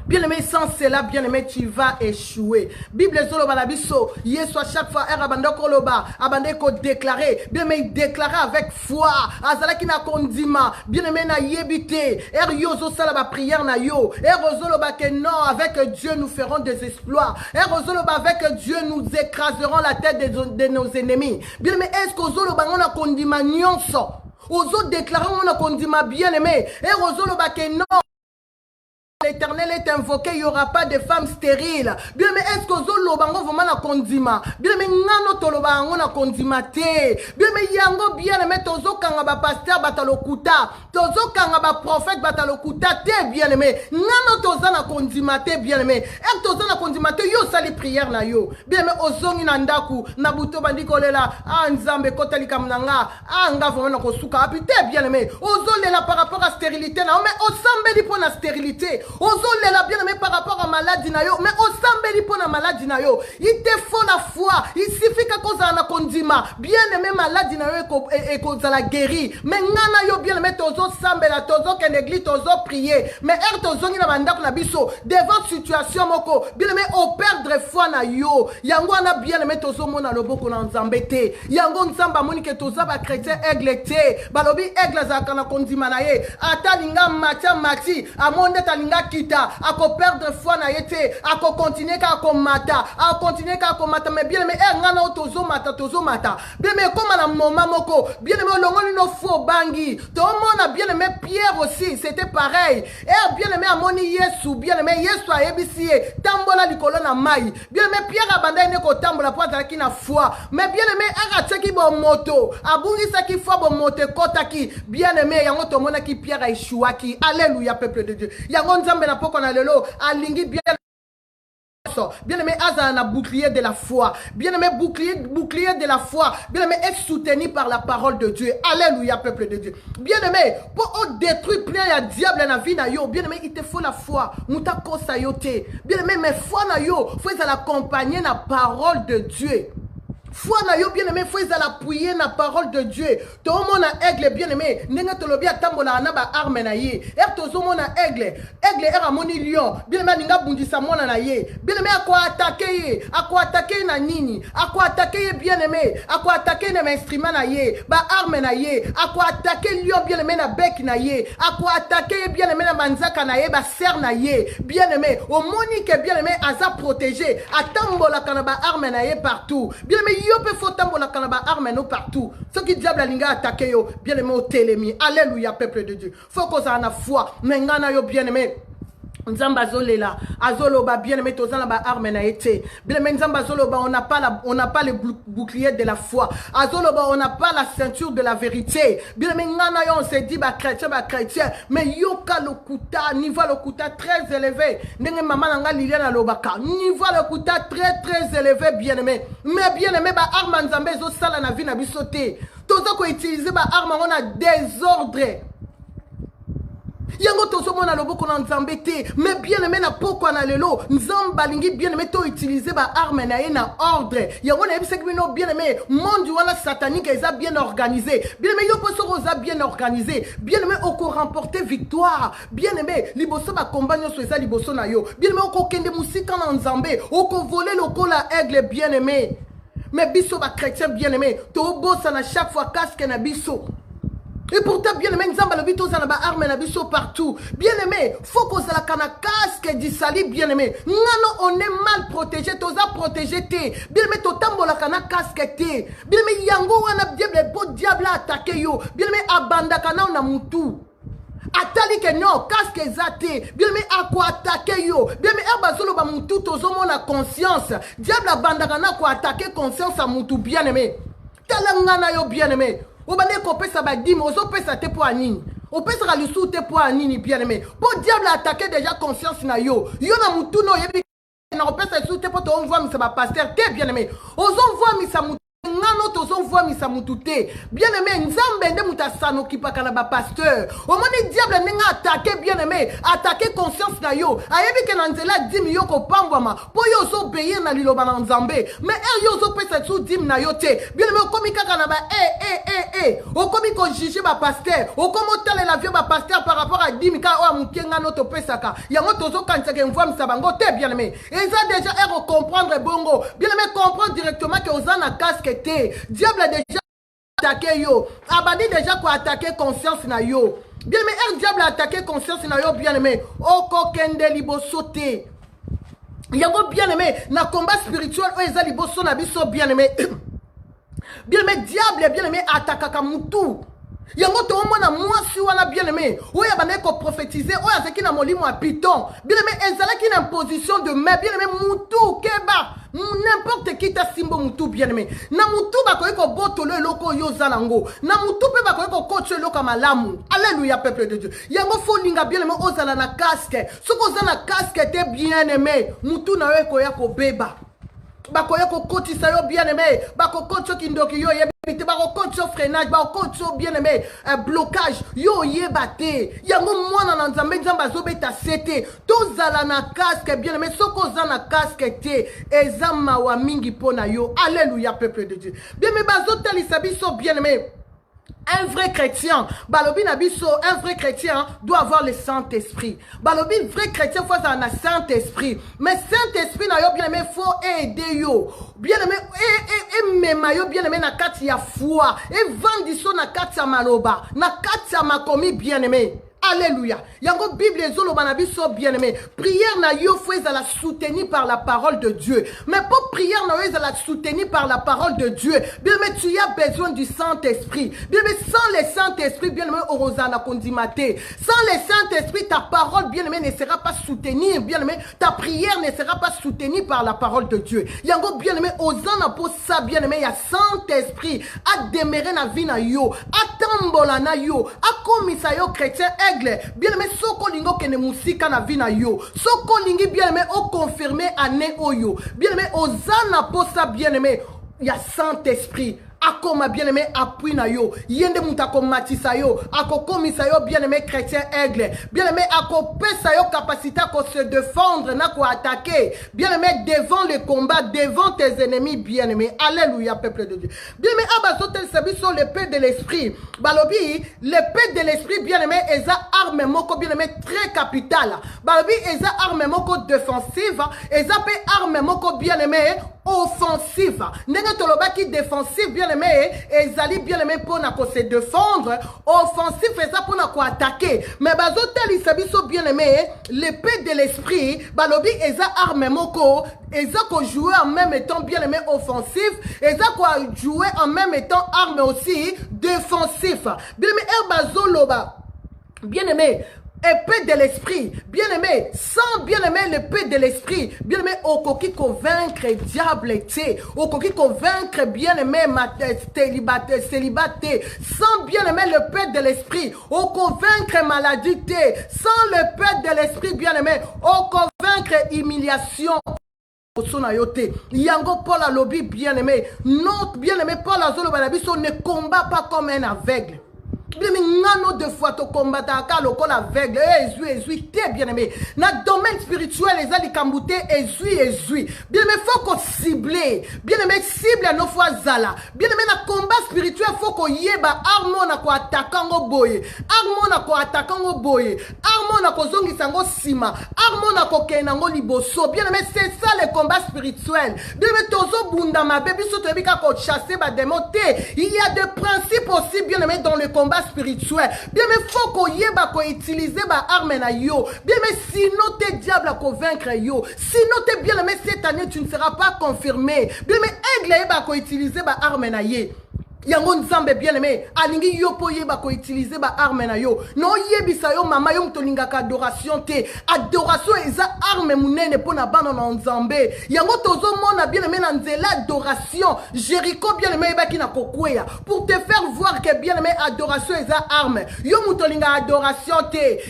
Bien-aimé, sans cela, bien-aimé, tu vas échouer. Bible zolo balabiso, yeso à chaque fois, abandon koloba, abandon ko déclarer. Bien-aimé, déclarer avec foi. Azala ki na kondima, bien-aimé na yebite. Yozo sala ba prière na yo. Zolo ba que non, avec Dieu nous ferons des exploits. Zolo ba avec Dieu nous écraserons la tête de nos ennemis. Bien-aimé, est-ce que zolo ba on a kondima nyonso? Ozo déclarer on a kondima bien-aimé. Zolo ba que non. L'Éternel est invoqué, il n'y aura pas de femmes stériles. Bien, mais est-ce que vous avez vraiment la condima? Bien, mais ngano tolobango na condima te. Bien, mais yango bien, mais tozo kanga ba pasteur batalokuta, tozo kanga ba prophète batalokuta te bien, mais ngano toza na condima te bien, mais est toza na condima te yo sali prière na yo. Bien, mais ozongi na ndaku na buto bandiko lela nzambe kotali kamnanga nga vraiment na kosuka api te bien, mais ozolela par rapport à stérilité na mais osambeli pour la stérilité. Ozolela bien aimé par rapport à maladie na yo, mais osambeli pour la maladie na yo. Il te faut la foi. Il suffit que koza na kondima. Bien aimé maladie na yo et koza la guéri. Mais ngana yo bien aimé tozo sambela tozo kenegli tozo prier. Mais tozo ngi na bandako na biso devant situation moko. Bien aimé o perdre foi na yo. Yango na bien aimé tozo mona loboko na nzambe te. Yango nzamba moni ke toza ba chrétien aigle te. Balobi aigle za kana kondima na ye. Ata linga mati amonde talinga kita ako perdre foi na yete ako continuer ka komata ako continuer ka komata mais bien mais ngana tozo mata bien mais comme na moment moko bien mais longoli no fo bangi to mona bien mais Pierre aussi c'était pareil bien mais amoni Yesu bien mais Yesu a ebisie tambola likolo na mai bien mais Pierre abanda ne ko tambola po azaki na foi mais bien mais arataki bo moto abungisa ki foi bo moto kotaki bien mais yango to mona ki Pierre a échouaki. Alléluia peuple de Dieu. Yango nzambe na poko na lelo alingi bien aimé Azana bouclier de la foi. Bien aimé bouclier de la foi. Bien aimé être soutenu par la parole de Dieu. Alléluia peuple de Dieu. Bien aimé pour détruire plein ya diable na vie na yo. Bien aimé il te faut la foi. Muta kosa yo te. Bien aimé mais foi na yo faut l'accompagner na parole de Dieu. Foi na yo bien aimé faut appuyer na parole de Dieu. To mona aigle bien aimé nenga tolobi atambola na ba arme na ye. Tozo mona aigle era moni lion. Bien aimé ninga bundisa mona na ye. Bien aimé ako attaquer na nini. Ako attaquer bien aimé. Ako attaquer na instrument na ye. Ba arme na ye. Ako attaquer lion bien aimé na bec na ye. Ako attaquer bien aimé na manzaka na ye ba ser na ye. Bien aimé au moni que bien aimé aza protégé. Atambola kana ba arme na ye partout. Bien aimé yo pe fotambo la kanaba arme no partout. Ce qui diable a linga attaqué yo bien aimé au télémi. Alléluia peuple de Dieu. Faut qu'on a foi. Mais ngana yo bien aimé. Nzamba zolela azoloba bien aimé tozana ba arme na été. Bien aimé nzamba zoloba on n'a pas le bouclier de la foi. Azoloba on n'a pas la ceinture de la vérité. Bien aimé ngana yo on s'est dit ba chrétien mais yoka lokuta niveau lokuta très élevé. Ndenge mama nanga Liliana lobaka niveau lokuta très élevé bien aimé. Mais bien aimé ba arme nzambe zo sala na vie na bisoté. Toza ko utiliser ba arme on a désordre. Yango tozo mona loboko na nzambe te mais bien aimé na poko na lelo nzamba lingi bien aimé to utiliser ba arme na ye na ordre yango na ebise bino bien aimé monde wala satanique eza bien organisé bien aimé yo poso roza bien organisé bien aimé oko remporter victoire bien aimé liboso ba combat nyoso eza liboso na yo bien aimé oko kende musika na nzambe oko voler lokola aigle bien aimé mais biso ba chrétien bien aimé to bossa na chaque fois casque na biso. Et pourtant, bien aimé, nzamba lobi toza na ba arme na biso partout. Bien aimé, faut qu'on la kana casque du sali, bien aimé. Ngano, on est mal protégé, toza protégé te. Bien aimé, totambo la kana casque te. Bien aimé, yango wana diable, beau diable attaqué yo. Bien aimé, abanda kana na mutu. Atali que non, casque zate. Bien aimé, à quoi attaquer yo. Bien aimé, abazolo ba mutu tozo mona conscience. Diable abanda kana quoi attaquer conscience à mutu, bien aimé. Talangana yo, bien aimé. Obane ko pesa ba dime ozo pesa te po anini o pesa ka lisu te po anini bien aimé po diable attaquer déjà conscience na yo na mutu no yebi na ko pesa lisu te po to on voit mi sa ba pasteur te bien aimé ozo voit mi sa mutu ngano tozo voit misa mutute. Bien aimé, nzambe nde mutasano kipaka na ba pasteur. Au moni diable nenga attaquer bien aimé, attaquer conscience na yo. Ayebi ke na nzela dim yo ko pambwama. Po yo zo obéir na liloba na nzambe. Mais yo zo pesa tu dim na yo te. Bien aimé okomi kaka na ba okomi ko juger ba pasteur. Okomo tale la vie ba pasteur par rapport à dim ka o amukenga no to pesaka. Yango tozo kanisa ke mvwa misabango te bien aimé. Et ça déjà comprendre bongo. Bien aimé comprendre directement que aux na casque te. Diable a déjà attaqué yo. Abadi déjà quoi attaquer conscience na yo. Bien aimé, diable a attaqué conscience na yo bien aimé. Oko kende libo sauté. Yango bien aimé, na combat spirituel o eza liboso na biso bien aimé. Bien aimé, diable bien aimé attaquaka mutu. Yango to mona mwasi wana bien aimé. Oya bana ko prophétiser, oya zaki na molimo a piton. Bien aimé, ezalaki na position de main bien aimé mutu keba. N'importe qui ta simbo mutu bien aimé. Na mutu ba ko botolo loko yo zalango. Na mutu pe ba ko coach loko malamu. Alléluia peuple de Dieu. Yango fo linga bien aimé ozala na casque. Soko ozala na casque te bien aimé. Mutu na yo ko ya ko beba. Bakoya ko kotisa yo bien aimé. Bako kocho kindoki yo yebite bako kocho freinage bako kocho bien aimé blocage yo yebate. Yango mwana na nzambe nzamba zobeta sete. Tozala na casque bien aimé soko za na casque te ezama wa mingi pona yo. Alléluia peuple de Dieu. Bien aimé bazotalisa biso bien aimé. Un vrai chrétien, Balobi Nabiso, un vrai chrétien doit avoir le Saint-Esprit. Balobi, vrai chrétien, faut avoir un Saint-Esprit. Mais Saint-Esprit, na yo bien aimé, faut aider yo. Bien aimé, mema bien aimé, na kati ya foi. Et vendiso na kati ya maloba. Na kati ya makomi bien aimé. Alléluia. Yango Bible ezolo banabiso bien aimé. Prière na yo faut la soutenir par la parole de Dieu. Mais pour prière na yo la soutenir par la parole de Dieu. Bien aimé, tu as besoin du Saint-Esprit. Bien aimé, sans le Saint-Esprit, bien aimé, orozana kondimate. Sans le Saint-Esprit, ta parole bien aimé ne sera pas soutenue. Bien aimé, ta prière ne sera pas soutenue par la parole de Dieu. Yango bien aimé, ozana pour ça bien aimé, il y a Saint-Esprit à demeurer na vie na yo, à tambola na yo, à komisa yo chrétien bien aimé soko lingo kene musika na vina yo soko lingi bien aimé o confirmer ane oyo bien aimé ozana posa bien aimé il y a Saint-Esprit akoma bien aimé appui na yo yende mutako matisa yo akokomisa yo bien aimé chrétien aigle bien aimé akopesa yo capacité à se défendre na ko attaquer bien aimé devant le combat devant tes ennemis bien aimé. Alléluia peuple de Dieu. Bien aimé abazotel sabiso l'épée de l'esprit balobi l'épée de l'esprit bien aimé eza arme moko bien aimé très capitale balobi eza arme moko défensive eza pe arme moko bien aimé offensive. Ndenge tolobaki défensive bien aimé ezali bien aimé pour na ko se défendre offensif eza pour na ko attaquer mais bazoteli sabiso bien aimé l'épée de l'esprit balobi eza arme moko eza ko jouer en même temps bien aimé offensif eza ko jouer en même temps arme aussi défensif bien aimé bazoloba bien aimé épée de l'esprit, bien aimé, sans bien aimé l'épée de l'esprit, bien aimé, au coquille convaincre diable, au coquille convaincre bien aimé célibataire, sans bien aimé l'épée de l'esprit, au convaincre maladie, sans l'épée de l'esprit, bien aimé, au convaincre humiliation. Yango Paul a lobby bien aimé, notre bien aimé Paul a zolo balabiso ne combat pas comme un aveugle. Bien aimé, ngano de fois to combattre car le col aveugle, ezui, t'es bien aimé. Na domaine spirituel, les ali kambouté, ezui. Bien aimé, faut qu'on cible. Bien aimé, cible nos fois zala. Bien aimé, na combat spirituel, faut qu'on yeba armo na ko attaquant boye. Armo na ko attaquant boye. Armo na ko zongi sango sima. Armo na ko kenango liboso. Bien aimé, c'est ça le combat spirituel. Bien aimé, tozo bunda ma bébé soto ebika ko chasser ba démonter. Il y a des principes aussi bien aimé dans le combat spirituel. Bien mais faut qu'on yeba ko utiliser ba arme na yo. Bien mais sinon t'es diable à convaincre yo. Sinon t'es bien mais cette année tu ne seras pas confirmé. Bien mais aigle yeba ko utiliser ba arme na ye. Yango nzambe bien aimé, alingi yo po yeba ko utiliser ba arme na yo. No yebisa yo mama yo mtolinga ka adoration te. Adoration eza arme munene po na bana na nzambe. Yango tozo mona bien aimé na nzela adoration. Jericho bien aimé yeba ki na kokweya. Pour te faire voir que bien aimé adoration eza arme. Yo mtolinga adoration te.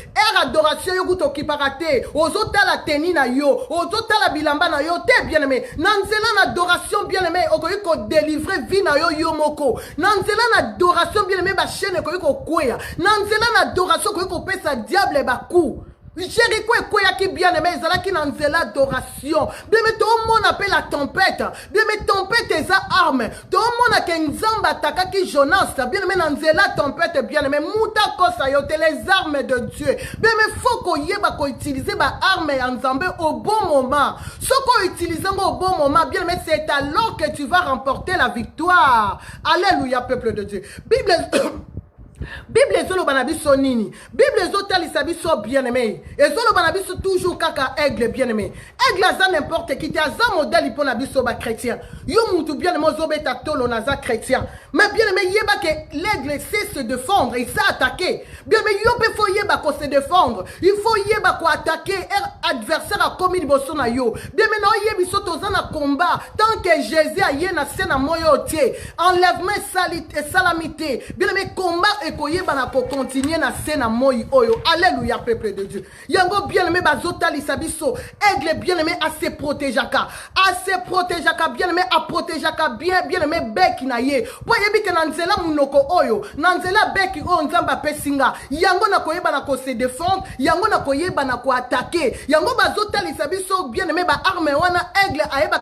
Adoration yo kuto kiparate. Ozo tala teni na yo. Ozo tala bilamba na yo te bien aimé. Na nzela na adoration bien aimé okoyi ko délivrer vie na yo yo moko. Nanzela na adoration bien aimé ba chaîne ko yiko kwea. Nanzela na adoration ko yiko pesa diable ba coup. Jericho kwea ki bien aimé ezala ki nanzela adoration. Bien aimé tout le monde appelle la tempête. Bien aimé tempête eza arme. Tout le monde ke nzamba ataka ki Jonas. Bien aimé nanzela tempête bien aimé muta kosa yo te les armes de Dieu. Bien aimé faut ko yeba ko utiliser ba arme ya nzambe au bon moment. Ce qu'on utilise au bon moment bien aimé c'est alors que tu vas remporter la victoire. Alléluia peuple de Dieu. Bible ezolo banabiso nini? Bible ezotalisa biso bien aimé. Ezolo banabiso toujours kaka aigle bien aimé. Aigle aza n'importe qui te aza modèle pour nabiso ba chrétien. Yo mutu bien aimé zobeta tolo naza chrétien. Mais bien aimé yeba que l'aigle sait se défendre, il sait attaquer. Bien aimé yo pe faut yeba ko se défendre. Il faut yeba ko attaquer adversaire a commis liboso na yo. Bien aimé no yebi so toza na combat tant que Jésus a yé na sena moyo tie. Enlèvement salamité. Bien aimé combat koyeba na ko continuer na sena moi oyo. Alléluia peuple de Dieu. Yango bien aimé bazota lisabiso. Aigle bien aimé à se protéger ka. À se protéger ka bien aimé à protéger ka bien aimé beki na ye. Po yebi ke nanzela munoko oyo. Nanzela beki o nzamba pesinga. Yango na koyeba na ko se défendre, yango na koyeba na ko attaquer. Yango bazota lisabiso bien aimé ba arme wana aigle ayeba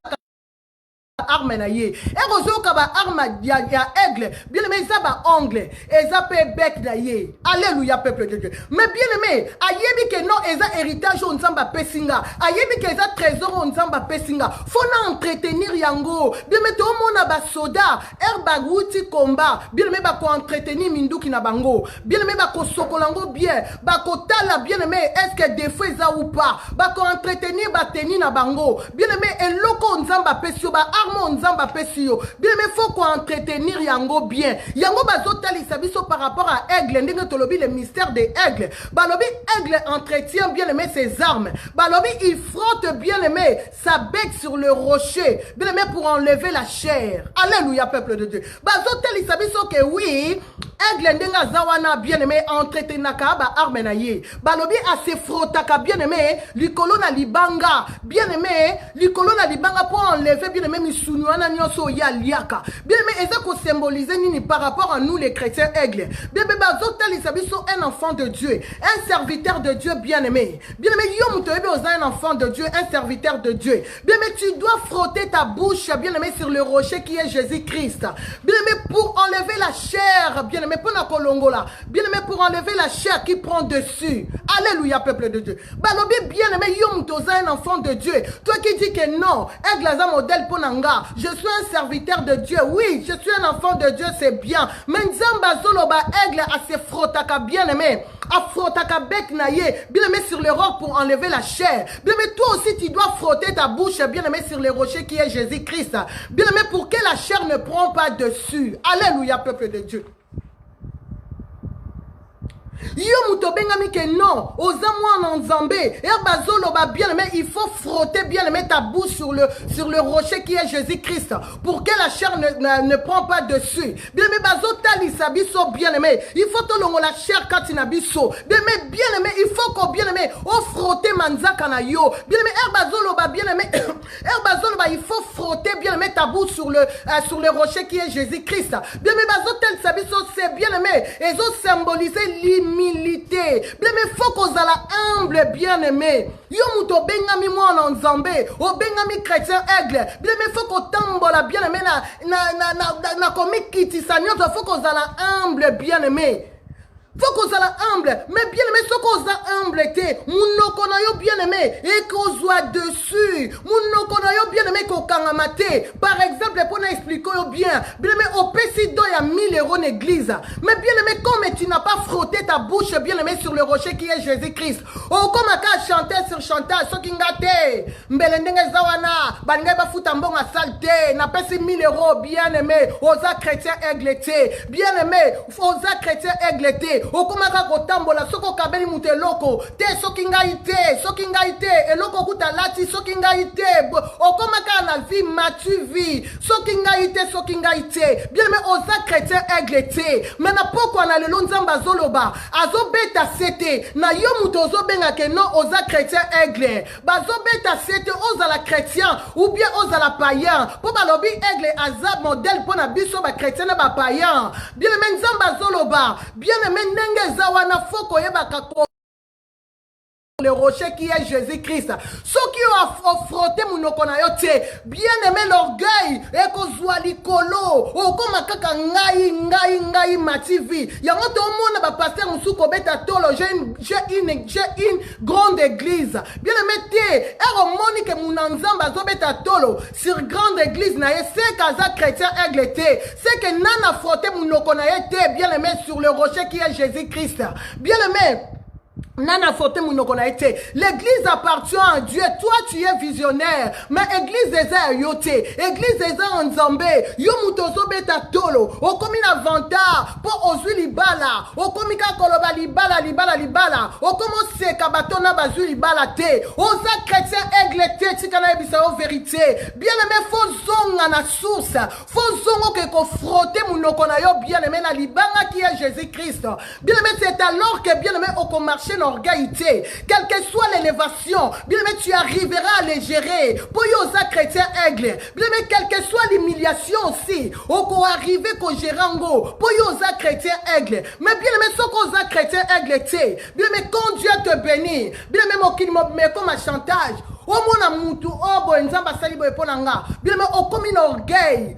arme na ye. Erozo ka ba arme ya aigle. Bien aimé ça ba ongle. Eza pe bec na ye. Alléluia peuple de Dieu. Mais bien aimé, ayebi ke non eza héritage on nzamba pesinga. Ayebi ke eza trésor on nzamba pesinga. Faut na entretenir yango. Bien aimé to mona ba soda, ba wuti combat. Bien aimé ba ko entretenir minduki na bango. Bien aimé ba ko sokolango bien. Ba ko tala bien aimé est-ce que des fois za ou pas. Ba ko entretenir ba teni na bango. Bien aimé eloko nzamba pesio ba arme nzamba pesio. Bien aimé faut qu'on entretenir yango bien. Yango bazotali sabiso par rapport à aigle ndenge tolobi le mystère des aigles. Balobi aigle entretient bien aimé ses armes. Balobi il frotte bien aimé sa bec sur le rocher. Bien aimé pour enlever la chair. Alléluia peuple de Dieu. Bazotali sabiso que oui, aigle ndenga zawana bien aimé entretenaka ba arme na ye. Balobi a se frottaka bien aimé likolo na libanga. Bien aimé likolo na libanga pour enlever bien aimé misunuana nyoso ya liaka. Bien aimé eza ko symboliser nini par rapport à nous les chrétiens aigles. Bien aimé bazotali sabiso un enfant de Dieu, un serviteur de Dieu bien aimé. Bien aimé yo mutoyebe oza un enfant de Dieu, un serviteur de Dieu. Bien aimé tu dois frotter ta bouche bien aimé sur le rocher qui est Jésus-Christ. Bien aimé pour enlever la chair, bien aimé pour na kolongola. Bien aimé pour enlever la chair qui prend dessus. Alléluia peuple de Dieu. Balobi bien aimé yo mutoza un enfant de Dieu. Toi qui dis que non, aigle aza modèle pour nanga. Je suis un serviteur de Dieu. Oui, je suis un enfant de Dieu, c'est bien. Mais nzamba zoloba aigle a se frottaka bien aimé. A frottaka bec naye. Bien aimé sur le roc pour enlever la chair. Bien aimé toi aussi tu dois frotter ta bouche bien aimé sur les rochers qui est Jésus-Christ. Bien aimé pour que la chair ne prend pas dessus. Alléluia peuple de Dieu. Yo mutobengami que non, oza mwana nzambe, erbazolo ba bien aimé, il faut frotter bien aimé ta bouche sur le rocher qui est Jésus-Christ pour que la chair ne prend pas dessus. Bien aimé bazota lisabiso bien aimé, il faut to longo la chair katina biso. Bien aimé, il faut qu'on bien aimé, on frotter manzaka na yo. Bien aimé erbazolo ba bien aimé, erbazolo ba il faut frotter bien aimé ta bouche sur le rocher qui est Jésus-Christ. Bien aimé bazota lisabiso c'est bien aimé, et zo symboliser l'humilité. Bien mais faut qu'on a la humble bien aimé. Yo muto bengami mwana nzambe, o bengami chrétien aigle. Bien mais faut qu'on tambola bien aimé na komikiti sanyoto faut qu'on a la humble bien aimé. Faut qu'on soit humble. Mais bien aimé, ce qu'on soit humble était. Mon konayo bien aimé. Et qu'on soit dessus. Mon konayo bien aimé qu'on kangamate. Par exemple, pour nous expliquer bien. Bien aimé, au Pessido, il y a 1000 euros d'église. Mais bien aimé, comme tu n'as pas frotté ta bouche, bien aimé, sur le rocher qui est Jésus-Christ. Oh, comme à chanter sur chantage, ce qui ngate. Mbelendenge zawana. Bange ba futambong a salté. N'a pas 1000 euros, bien aimé. Osa chrétien aigleté. Bien aimé, osa chrétien aigleté. Okomaka kotambola soko kabeli muteloko te soki ngai te eloko kutalati soki ngai te okomaka na vie matu vie soki ngai te bien mais oza chrétien aigle te mais na poko na lelo nzamba zoloba azobeta sete na yo muto ozobenga ke non oza chrétien aigle bazobeta sete ozala chrétien ou bien ozala païen po balobi aigle aza modèle pona biso ba chrétien na ba païen bien mais nzamba zoloba bien mais ndenge zawana foko yebaka ko le rocher qui est Jésus-Christ. Ceux qui ont frotté mon okonayote, bien aimé l'orgueil, et qu'on soit l'icolo, ou comme kaka ngai mativi. Y'a mon monde ba pasteur Moussouko beta tolo, j'ai une grande église. Bien aimé te, et on moni que mon ensemble zo beta tolo sur grande église na c'est kaza chrétien aiglete, c'est que nana frotté mon okonayote, bien aimé sur le rocher qui est Jésus-Christ. Bien aimé. Nana fote munokona été. L'église appartient à Dieu. Toi, tu es visionnaire. Mais église des airs yote. Église des airs en Zambé. Yo mutozo beta tolo. O komi na vanta. Po ozui libala. O komi ka koloba libala. O komo se kabatona bazui libala te. Oza chrétien aigle te. Tikana ebisa o vérité. Bien aimé, faut zonga na source. Faut zongo ke ko frotter munokona yo bien aimé na libanga qui est Jésus-Christ. Bien aimé, c'est alors que bien aimé, on marcher orgueillité, quelle que soit l'élévation, bien aimé, tu arriveras à les gérer. Pour yosa chrétien aigle, bien aimé, quelle que soit l'humiliation aussi, on peut arriver qu'au gérango. Pour yosa chrétien aigle, mais bien aimé, ce qu'on chrétien aigle, bien aimé, quand Dieu te bénit, bien aimé, mon qui me comme un chantage. O mona mutu obo nzamba sali boy ponanga bien mais o comme orgueil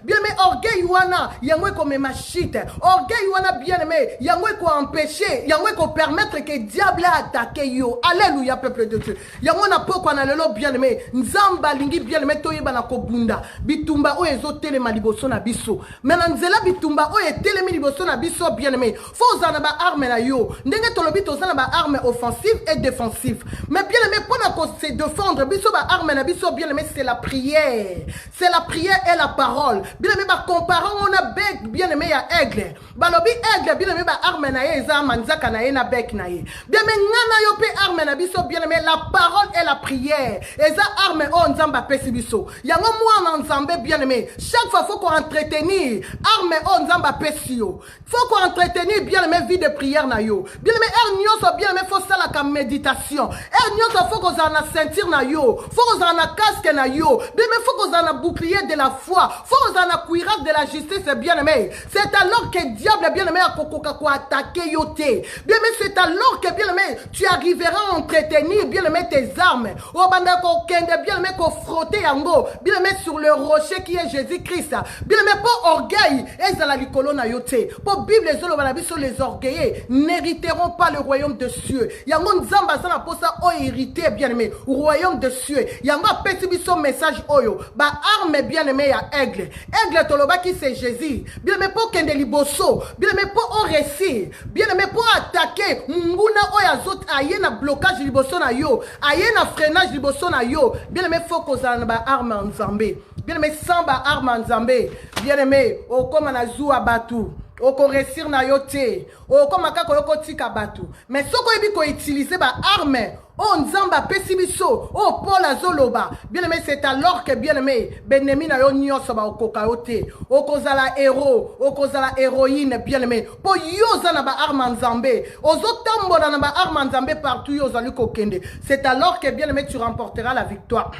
bien mais orgueil wana yangwe ko mema shit orgueil wana bien aimé yangwe ko empêcher yangwe ko permettre que diable attaque yo alléluia peuple de Dieu yango na poko na lelo bien aimé nzamba lingi bien aimé toyeba na ko bunda bitumba o ezo telema liboso na biso mais na nzela bitumba o etelemi liboso na biso bien aimé faut za na ba arme na yo ndenge tolobi to za na ba arme offensive et défensive mais bien mais pour se défendre, bien aimé, c'est la prière. C'est la prière et la parole. Bien aimé, comparant on a bec, bien aimé, à aigle. Balobi aigle, bien aimé, arme na ye, eza manzaka na ye na bec na ye. Bien aimé, ngana yo pe arme na biso, bien aimé, la parole et la prière. Eza arme o nzamba pesi biso. Yango moi en nzambe, bien aimé. Chaque fois, faut qu'on entretenir arme o nzamba pesi yo. Faut qu'on entretenir, bien aimé, vie de prière na yo. Bien aimé, nyoso, bien aimé, faut ça la méditation. Nyoso, faut qu'on a ceinture na yo, faut qu'on a casque na yo, bien mais faut qu'on a bouclier de la foi, faut qu'on a cuirasse de la justice, bien aimé. C'est alors que diable bien aimé a kokoka ko attaquer yo te. Bien mais c'est alors que bien aimé tu arriveras à entretenir bien aimé tes armes. O banda ko kende bien aimé ko frotter yango, bien aimé sur le rocher qui est Jésus-Christ. Bien aimé pas orgueil, et ça la likolo na yo te. Pour Bible zolo bana biso les orgueilleux n'hériteront pas le royaume de cieux. Yango nzamba sana posa o hériter bien aimé, royaume de cieux. Yanga petit biso message oyo. Ba arme bien aimé ya aigle. Aigle toloba qui c'est Jésus. Bien aimé pour kende liboso. Bien aimé pour au récit. Bien aimé pour attaquer. Munguna oya zot aye na blocage liboso na yo. Aye na freinage liboso na yo. Bien aimé faut qu'on a ba arme en Zambé. Bien aimé sans ba arme en Zambé. Bien aimé o comme na zou abatu. Oko resir na yo te. Oko makako yoko tika batu. Mais soko ebi ko utiliser ba arme. Oh nzamba pesi biso. Oh Paul azoloba. Bien aimé c'est alors que bien aimé benemi na yo nyoso ba okoka yo te. Oko zala héros, oko zala héroïne bien aimé. Po yo za na ba arme nzambe. Ozo tambola na ba arme nzambe partout yo zali kokende. C'est alors que bien aimé tu remporteras la victoire.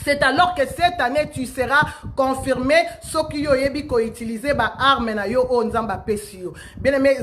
C'est alors que cette année, tu seras confirmé ce qui yoyebi ko utiliser ba arme na yo o nzamba pesi yo. Bien aimé,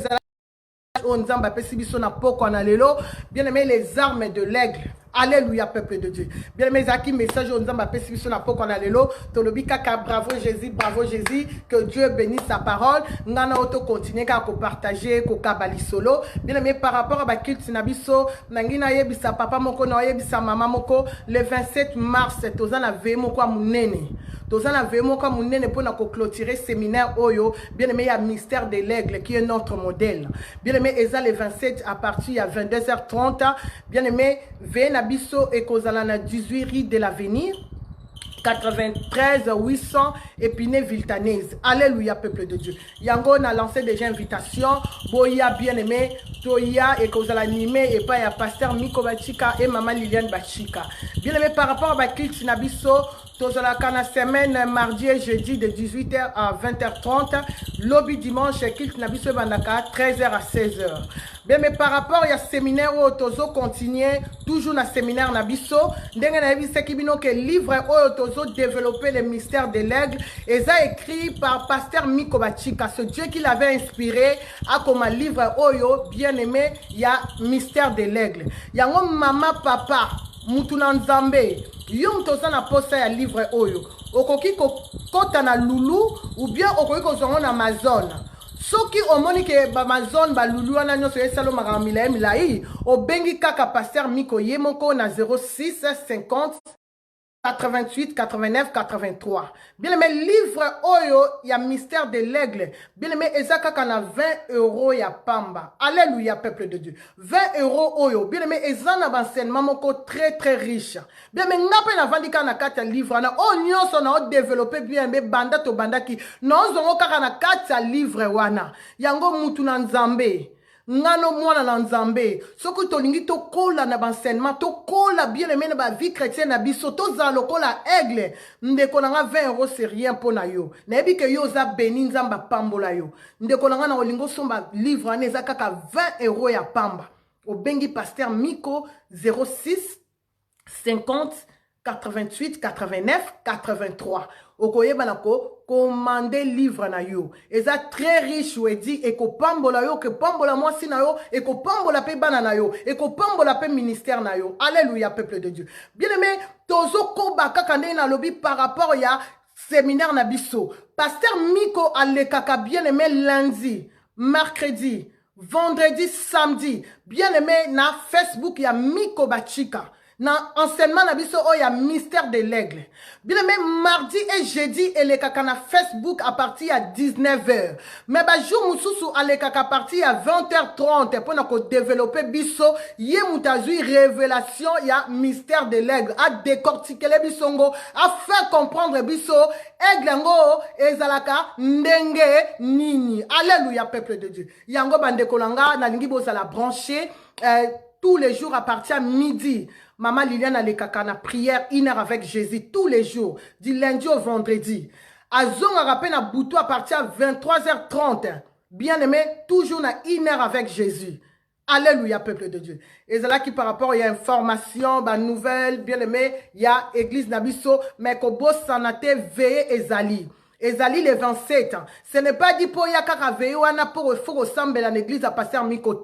o nzamba pesi biso na poko na lelo. Bien aimé, les armes de l'aigle. Alléluia, peuple de Dieu. Bien mes acquis, message au Nzamba Pessibiso na poko na lelo. Tolobi kaka bravo Jésus, que Dieu bénisse sa parole. Ngana auto continuer à partager, ko kabali solo. Bien aimé par rapport à Bakil Tinabiso, Nangina yebisa papa moko na yebisa mama moko le 27 mars, tozana ve moko amunene. Tozana ve moko amunene pour na ko clôturer séminaire Oyo. Bien aimé, il y a Mystère de l'Aigle qui est notre modèle. Bien aimé, Eza le 27 à partir à 22h30. Bien aimé, Vena Bisso et Kozalana 18 rue de l'Avenir 93 800 Épinay Viltanaise. Alléluia, peuple de Dieu. Yango a lancé déjà invitation. Boya bien aimé, Toya et Kozala animé et pas ya pasteur Miko Bachika et maman Liliane Bachika. Bien aimé par rapport à Bakil Tinabiso, Tozala Kana semaine mardi et jeudi de 18h à 20h30. Lobby dimanche Kil Tinabiso Bandaka 13h à 16h. Bien, mais par rapport à séminaire où Tozo continue, toujours dans séminaire Nabiso, ndenge na yebi sekibino que livre où Tozo développer le mystère de l'aigle, et ça écrit par pasteur Miko Bachika, ce Dieu qui l'avait inspiré à comme un livre Oyo, bien aimé, il y a mystère de l'aigle. Il y a un maman papa, Mutuna Nzambe, yom Tozo na posa ya livre Oyo, okoki kota na Lulu, ou bien okoki kozongo na Amazon. Soki omoni ke Amazon ba lulu wana nyoso esalo makamila milai obengi kaka pasteur Miko yemoko na 06 50 88 89 83. Bien aimé livre Oyo ya mystère de l'aigle. Bien aimé ezaka kana 20 € ya pamba. Alléluia peuple de Dieu. 20 € Oyo. Bien aimé ezana enseignement moko très très riche. Bien aimé ngape na vandika na kata livre na o nyonso na o développer bien aimé banda to banda ki na zongo kaka na kata livre wana. Yango mutu na Nzambe. Ngano mwana na Nzambe soko tolingi to kola na enseignement to kola bien aimé na ba vie chrétienne na biso to za lokola aigle ndeko na 20 € c'est rien pour na yo na yebi ke yo za béni Nzamba pambola yo ndeko na na olingo somba livre ane za kaka 20 € ya pamba obengi pasteur Miko 06 50 88 89 83. Okoyeba nako commander livre na yo. Eza très riche ou dit et ko pambola yo que pambola moi si na yo et ko pambola pe bana na yo et ko pambola pe ministère na yo. Alléluia peuple de Dieu. Bien aimé, tozo ko baka kande na lobby par rapport ya séminaire na biso. Pasteur Miko alekaka bien aimé lundi, mercredi, vendredi, samedi. Bien aimé na Facebook ya Miko Bachika. Na enseignement na biso o ya mystère de l'aigle. Bien aimé mardi et jeudi et les kaka na Facebook à partir à 19h. Mais ba jour mususu ale kaka à partir à 20h30 pour na ko développer biso ye mutazui révélation ya mystère de l'aigle a décortiquer les bisongo a faire comprendre biso aigle ngo ezalaka ndenge nini. Alléluia peuple de Dieu. Yango bande kolanga na lingi boza la brancher tous les jours à partir à midi. Maman Liliane Alekaka na prière 1 heure avec Jésus tous les jours, du lundi au vendredi. Azong a rappelé na boutou à partir à 23h30. Bien aimé, toujours na 1 heure avec Jésus. Alléluia, peuple de Dieu. Et c'est là qui par rapport, il y a information, bah, nouvelle, bien aimé, il y a Église Nabiso, mais Kobo Sanate Veillé Ezali. Ezali le 27. Ce n'est pas dit pour Yakaka Veillé, ou ana pour ressembler à l'église à passer Miko.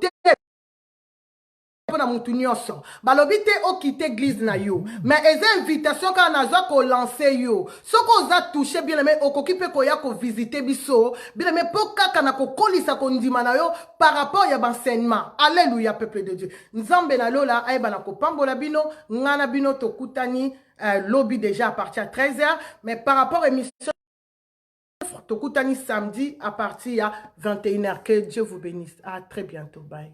Na mutu nyonso balobi te okite église na yo mais eza invitation ka nazwa ko lancer yo soko oza touché bien aimé okoki pe ko ya ko visiter biso bien aimé po kaka na ko kolisa ko ndima na yo par rapport ya enseignement. Alléluia peuple de Dieu. Nzambe na lola ayeba na ko pambola bino ngana bino tokutani lobby déjà à partir à 13h mais par rapport à émission tokutani samedi à partir à 21h. Que Dieu vous bénisse. À très bientôt. Bye.